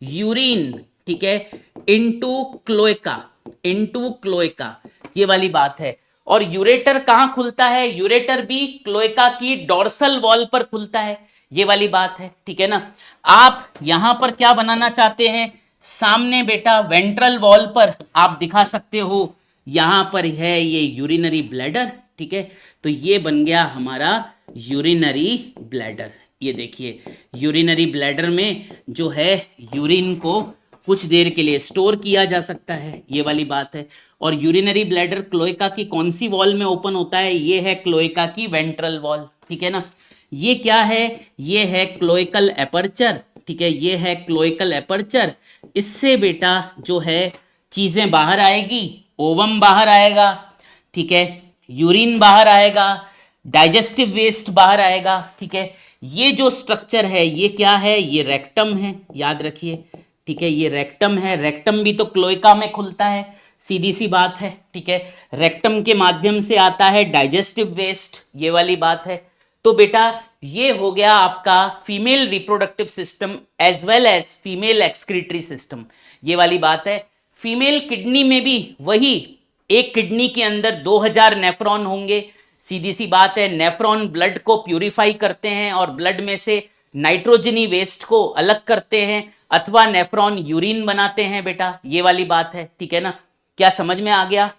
यूरिन, ठीक है, इनटू क्लोएका, ये वाली बात है। और यूरेटर कहां खुलता है? यूरेटर भी क्लोएका की डोर्सल वॉल पर खुलता है, ये वाली बात है। ठीक है ना, आप यहां पर क्या बनाना चाहते हैं? सामने बेटा वेंट्रल वॉल पर आप दिखा सकते हो, यहां पर है ये यूरिनरी ब्लैडर। ठीक है, तो ये बन गया हमारा यूरिनरी ब्लैडर। ये देखिए, यूरिनरी ब्लैडर में जो है यूरिन को कुछ देर के लिए स्टोर किया जा सकता है, ये वाली बात है। और यूरिनरी ब्लैडर क्लोएका की कौन सी वॉल में ओपन होता है? ये है क्लोएका की वेंट्रल वॉल। ठीक है ना, ये क्या है? ये है क्लोएकल एपर्चर। ठीक है, ये है क्लोएकल एपर्चर। इससे बेटा जो है चीजें बाहर आएगी, ओवम बाहर आएगा, ठीक है, यूरिन बाहर आएगा, डाइजेस्टिव वेस्ट बाहर आएगा। ठीक है, ये जो स्ट्रक्चर है ये क्या है? ये रेक्टम है, याद रखिए। ठीक है, ये रेक्टम है। रेक्टम भी तो क्लोएका में खुलता है, सीधी सी बात है। ठीक है, रेक्टम के माध्यम से आता है डाइजेस्टिव वेस्ट, ये वाली बात है। तो बेटा ये हो गया आपका female reproductive system as well as female excretory system, ये वाली बात है। फीमेल किडनी में भी वही, एक किडनी के अंदर 2000 नेफ्रॉन होंगे, सीधी सी बात है। नेफ्रॉन ब्लड को प्यूरिफाई करते हैं और ब्लड में से नाइट्रोजनी वेस्ट को अलग करते हैं, अथवा नेफ्रॉन यूरिन बनाते हैं बेटा, ये वाली बात है। ठीक है ना, क्या समझ में आ गया?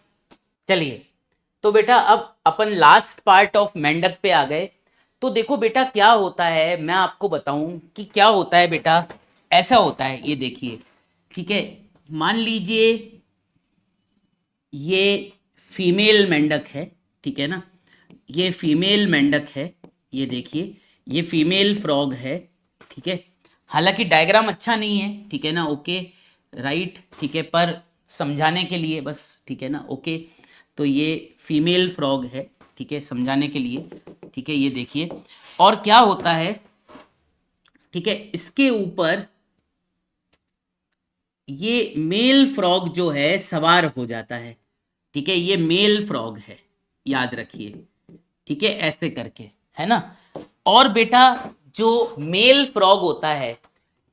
चलिए, तो बेटा अब अपन लास्ट पार्ट ऑफ मेंढक पे आ गए। तो देखो बेटा क्या होता है, मैं आपको बताऊं कि क्या होता है बेटा। ऐसा होता है, ये देखिए, ठीक है, मान लीजिए ये फीमेल मेंढक है, ठीक है ना, ये फीमेल मेंढक है, ये देखिए, ये फीमेल फ्रॉग है। ठीक है, हालांकि डायग्राम अच्छा नहीं है, ठीक है ना, ओके राइट, ठीक है, पर समझाने के लिए बस, ठीक है ना, ओके। तो ये फीमेल फ्रॉग है, ठीक है, समझाने के लिए, ठीक है, ये देखिए। और क्या होता है, ठीक है, इसके ऊपर ये मेल फ्रॉग जो है सवार हो जाता है। ठीक है, ये मेल फ्रॉग है, याद रखिए, ठीक है, ऐसे करके, है ना। और बेटा जो मेल फ्रॉग होता है,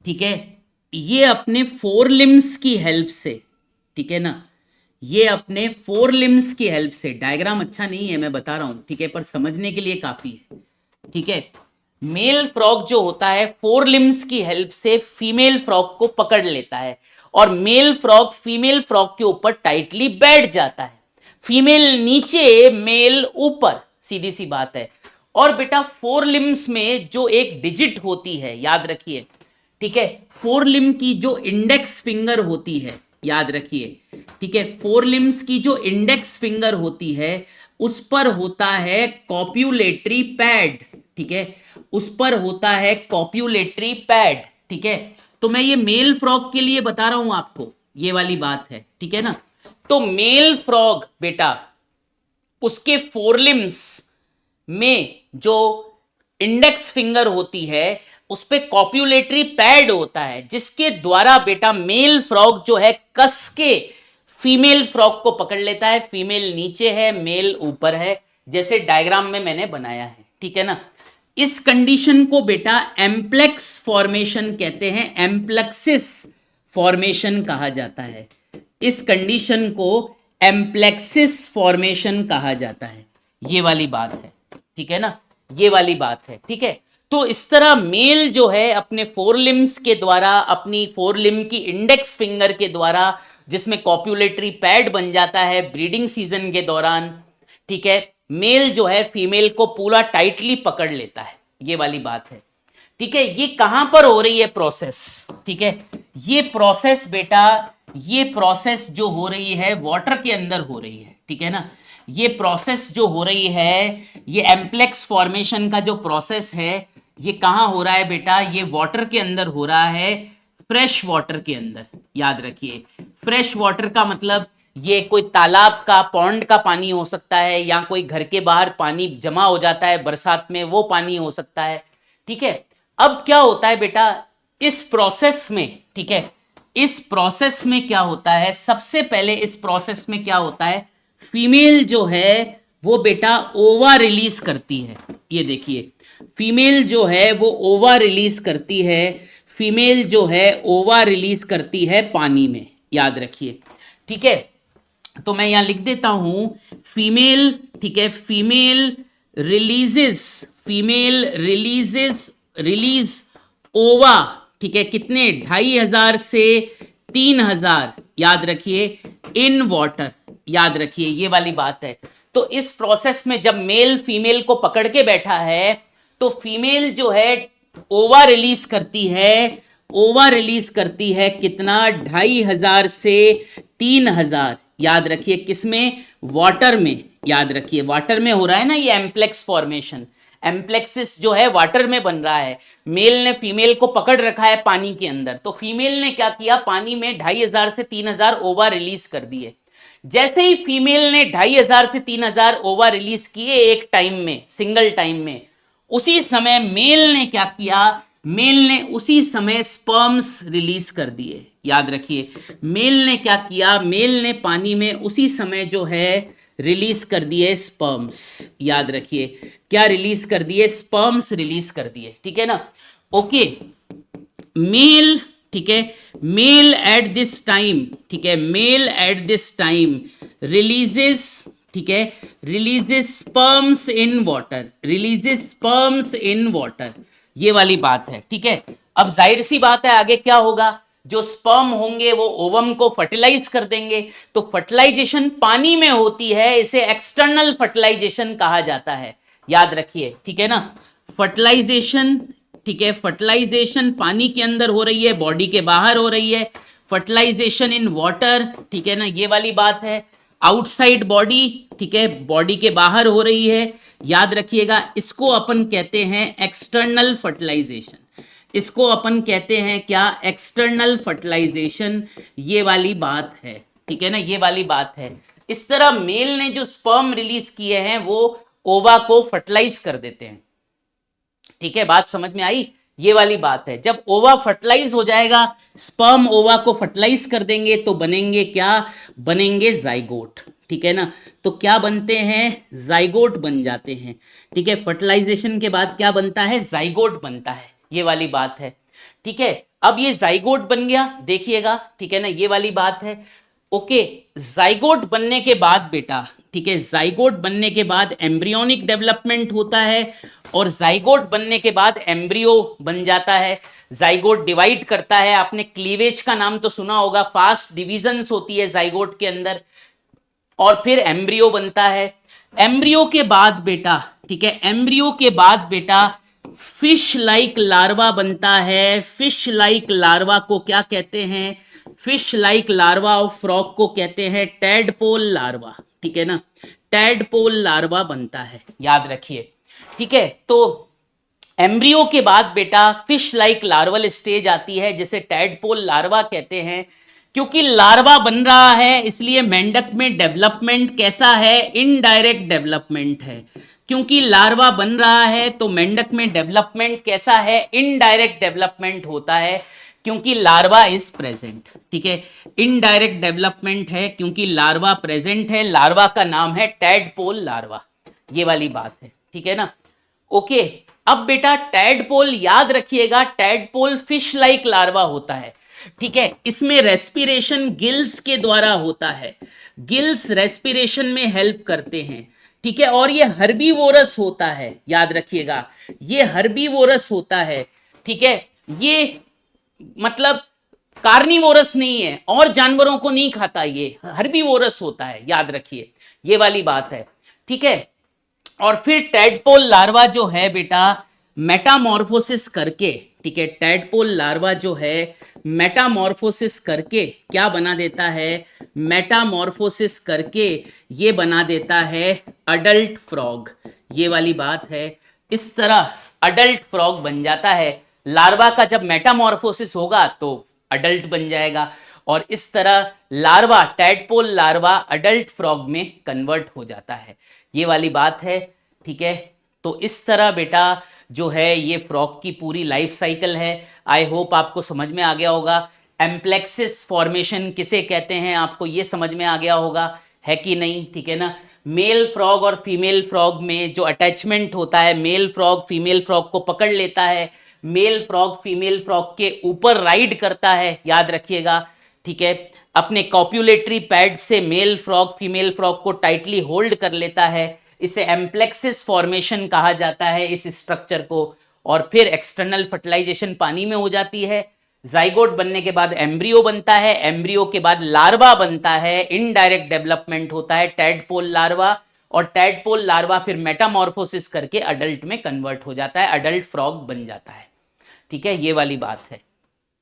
ठीक है, ये अपने फोर लिम्स की हेल्प से, ठीक है ना, ये अपने फोर लिम्स की हेल्प से, डायग्राम अच्छा नहीं है मैं बता रहा हूं, ठीक है, पर समझने के लिए काफी है। ठीक है, मेल फ्रॉग जो होता है फोर लिम्स की हेल्प से फीमेल फ्रॉग को पकड़ लेता है और मेल फ्रॉग फीमेल फ्रॉग के ऊपर टाइटली बैठ जाता है। फीमेल नीचे, मेल ऊपर, सीधी सी बात है। और बेटा फोर लिम्स में जो एक डिजिट होती है, याद रखिए, ठीक है, फोर लिम की जो इंडेक्स फिंगर होती है, याद रखिए, ठीक है, फोर लिम्स की जो इंडेक्स फिंगर होती है उस पर होता है कॉप्यूलेटरी पैड, ठीक है, उस पर होता है कॉप्यूलेटरी पैड, ठीक है। तो मैं ये मेल फ्रॉग के लिए बता रहा हूं आपको, ये वाली बात है, ठीक है ना। तो मेल फ्रॉग बेटा उसके फोरलिम्स में जो इंडेक्स फिंगर होती है उस पे कॉप्यूलेटरी पैड होता है जिसके द्वारा बेटा मेल फ्रॉग जो है कस के फीमेल फ्रॉग को पकड़ लेता है। फीमेल नीचे है, मेल ऊपर है, जैसे डायग्राम में मैंने बनाया है, ठीक है ना। इस कंडीशन को बेटा एम्प्लेक्स फॉर्मेशन कहते हैं, एम्प्लेक्सिस फॉर्मेशन कहा जाता है। इस कंडीशन को एम्प्लेक्सिस फॉर्मेशन कहा जाता है। ये वाली बात है, ठीक है ना, ये वाली बात है, ठीक है। तो इस तरह मेल जो है अपने फोर लिम्स के द्वारा, अपनी फोर लिम की इंडेक्स फिंगर के द्वारा, जिसमें कॉप्यूलेटरी पैड बन जाता है ब्रीडिंग सीजन के दौरान, ठीक है, मेल जो है फीमेल को पूरा टाइटली पकड़ लेता है। ये वाली बात है, ठीक है। ये कहां पर हो रही है प्रोसेस, ठीक है, ये प्रोसेस बेटा, ये प्रोसेस जो हो रही है वाटर के अंदर हो रही है, ठीक है ना। ये प्रोसेस जो हो रही है, ये एम्प्लेक्स फॉर्मेशन का जो प्रोसेस है, ये कहां हो रहा है बेटा, ये वाटर के अंदर हो रहा है, फ्रेश वाटर के अंदर। याद रखिए, फ्रेश वाटर का मतलब ये कोई तालाब का, पॉन्ड का पानी हो सकता है, या कोई घर के बाहर पानी जमा हो जाता है बरसात में, वो पानी हो सकता है, ठीक है। अब क्या होता है बेटा इस प्रोसेस में, ठीक है, इस प्रोसेस में क्या होता है, सबसे पहले इस प्रोसेस में क्या होता है, फीमेल जो है वो बेटा ओवा रिलीज करती है। ये देखिए, फीमेल जो है वो ओवा रिलीज करती है, फीमेल जो है ओवा रिलीज करती है पानी में, याद रखिए, ठीक है। तो मैं यहां लिख देता हूं फीमेल, ठीक है, female releases, female releases, release ओवा, ठीक है, कितने, 2500 से 3000, याद रखिए, इन वाटर, याद रखिए, ये वाली बात है। तो इस प्रोसेस में जब मेल फीमेल को पकड़ के बैठा है तो फीमेल जो है ओवा रिलीज करती है, ओवा रिलीज करती है कितना, 2500 से 3000, याद रखिए, किसमें, वाटर में, याद रखिए, वाटर में हो रहा है ना ये एम्प्लेक्स फॉर्मेशन, एम्प्लेक्सिस जो है वाटर में बन रहा है। मेल ने फीमेल को पकड़ रखा है पानी के अंदर, तो फीमेल ने क्या किया, पानी में 2500 से 3000 ओवा रिलीज कर दिए। जैसे ही फीमेल ने 2500 से 3000 ओवा रिलीज किए एक टाइम में, सिंगल टाइम में, उसी समय मेल ने क्या किया, मेल ने उसी समय स्पर्म्स रिलीज कर दिए। याद रखिए, मेल ने क्या किया, मेल ने पानी में उसी समय जो है रिलीज कर दिए स्पर्म्स। याद रखिए, क्या रिलीज कर दिए, स्पर्म्स रिलीज कर दिए, ठीक है ना। ओके, मेल, ठीक है, मेल एट दिस टाइम, ठीक है, male at this time releases, ठीक है, releases sperms in water, releases sperms in water, ये वाली बात है, ठीक है। अब जाहिर सी बात है आगे क्या होगा, जो स्पर्म होंगे वो ओवम को फर्टिलाइज कर देंगे, तो फर्टिलाइजेशन पानी में होती है, इसे एक्सटर्नल फर्टिलाइजेशन कहा जाता है। याद रखिए, ठीक है ना, फर्टिलाइजेशन, ठीक है, फर्टिलाइजेशन पानी के अंदर हो रही है, बॉडी के बाहर हो रही है, फर्टिलाइजेशन इन वाटर, ठीक है ना, ये वाली बात है। आउटसाइड बॉडी, ठीक है, बॉडी के बाहर हो रही है, याद रखिएगा, इसको अपन कहते हैं एक्सटर्नल फर्टिलाइजेशन, इसको अपन कहते हैं क्या, एक्सटर्नल फर्टिलाइजेशन, ये वाली बात है, ठीक है ना, ये वाली बात है। इस तरह मेल ने जो स्पर्म रिलीज किए हैं वो ओवा को फर्टिलाइज कर देते हैं, ठीक है, बात समझ में आई, ये वाली बात है। जब ओवा फर्टिलाइज हो जाएगा, स्पर्म ओवा को फर्टिलाइज कर देंगे तो बनेंगे क्या, बनेंगे जाइगोट, ठीक है ना। तो क्या बनते हैं, जाइगोट बन जाते हैं, ठीक है, फर्टिलाइजेशन के बाद क्या बनता है, जाइगोट बनता है, ये वाली बात है, ठीक है। अब ये जाइगोट बन गया, देखिएगा, ठीक है ना, ये वाली बात है। ओके, जाइगोट बनने के बाद बेटा, ठीक है, जाइगोट बनने के बाद एम्ब्रियोनिक डेवलपमेंट होता है और जाइगोट बनने के बाद एम्ब्रियो बन जाता है। जाइगोट डिवाइड करता है, आपने क्लीवेज का नाम तो सुना होगा, फास्ट डिविजन्स होती है जाइगोट के अंदर, और फिर एम्ब्रियो बनता है। एम्ब्रियो के बाद बेटा, ठीक है, एम्ब्रियो के बाद बेटा फिश लाइक लार्वा बनता है। फिश लाइक लार्वा को क्या कहते हैं? Fish like larva of frog को कहते हैं टैडपोल लार्वा, ठीक है ना, टैडपोल लार्वा बनता है, याद रखिए, ठीक है। तो एम्ब्रियो के बाद बेटा फिश लाइक लार्वल स्टेज आती है जिसे टैडपोल लार्वा कहते हैं। क्योंकि लार्वा बन रहा है इसलिए मेंढक में डेवलपमेंट कैसा है? इनडायरेक्ट डेवलपमेंट है। क्योंकि लार्वा बन रहा है तो मेंढक में डेवलपमेंट कैसा है? इनडायरेक्ट डेवलपमेंट होता है, क्योंकि लार्वा इज प्रेजेंट, ठीक है। इनडायरेक्ट डेवलपमेंट है क्योंकि लार्वा प्रेजेंट है। लार्वा का नाम है टैडपोल लार्वा, ये वाली बात है, ठीक है ना। ओके, अब बेटा टैडपोल याद रखिएगा, टैडपोल फिश लाइक लार्वा होता है, ठीक है। इसमें रेस्पिरेशन गिल्स के द्वारा होता है, गिल्स रेस्पिरेशन में हेल्प करते हैं, ठीक है। और ये हर्बीवोरस होता है, याद रखिएगा, ये हर्बीवोरस होता है, ठीक है। ये मतलब कार्निवोरस नहीं है, और जानवरों को नहीं खाता, ये हर्बीवोरस होता है, याद रखिए, ये वाली बात है, ठीक है। और फिर टैडपोल लार्वा जो है बेटा मेटामॉर्फोसिस करके, ठीक है, टैडपोल लार्वा जो है मेटामॉर्फोसिस करके क्या बना देता है? मेटामॉर्फोसिस करके ये बना देता है अडल्ट फ्रॉग, ये वाली बात है। इस तरह अडल्ट फ्रॉग बन जाता है। लार्वा का जब मेटामॉर्फोसिस होगा तो अडल्ट बन जाएगा, और इस तरह larva, tadpole larva adult frog में कन्वर्ट हो जाता है, ये वाली बात है, ठीक है। तो इस तरह बेटा जो है ये फ्रॉग की पूरी लाइफ साइकिल है। आई होप आपको समझ में आ गया होगा। एम्प्लेक्सिस फॉर्मेशन किसे कहते हैं आपको ये समझ में आ गया होगा, है कि नहीं, ठीक है ना। मेल फ्रॉग और फीमेल फ्रॉग में जो अटैचमेंट होता है, मेल फ्रॉग फीमेल फ्रॉग को पकड़ लेता है, मेल फ्रॉग फीमेल फ्रॉग के ऊपर राइड करता है, याद रखिएगा, ठीक है। अपने कॉप्युलेटरी पैड से मेल फ्रॉग फीमेल फ्रॉग को टाइटली होल्ड कर लेता है, इसे एम्प्लेक्सिस फॉर्मेशन कहा जाता है इस स्ट्रक्चर को। और फिर एक्सटर्नल फर्टिलाइजेशन पानी में हो जाती है। जाइगोट बनने के बाद एम्ब्रियो बनता है, एम्ब्रियो के बाद लार्वा बनता है, इनडायरेक्ट डेवलपमेंट होता है टैडपोल लार्वा, और टैडपोल लार्वा फिर मेटामॉर्फोसिस करके अडल्ट में कन्वर्ट हो जाता है, अडल्ट फ्रॉग बन जाता है, ठीक है, ये वाली बात है।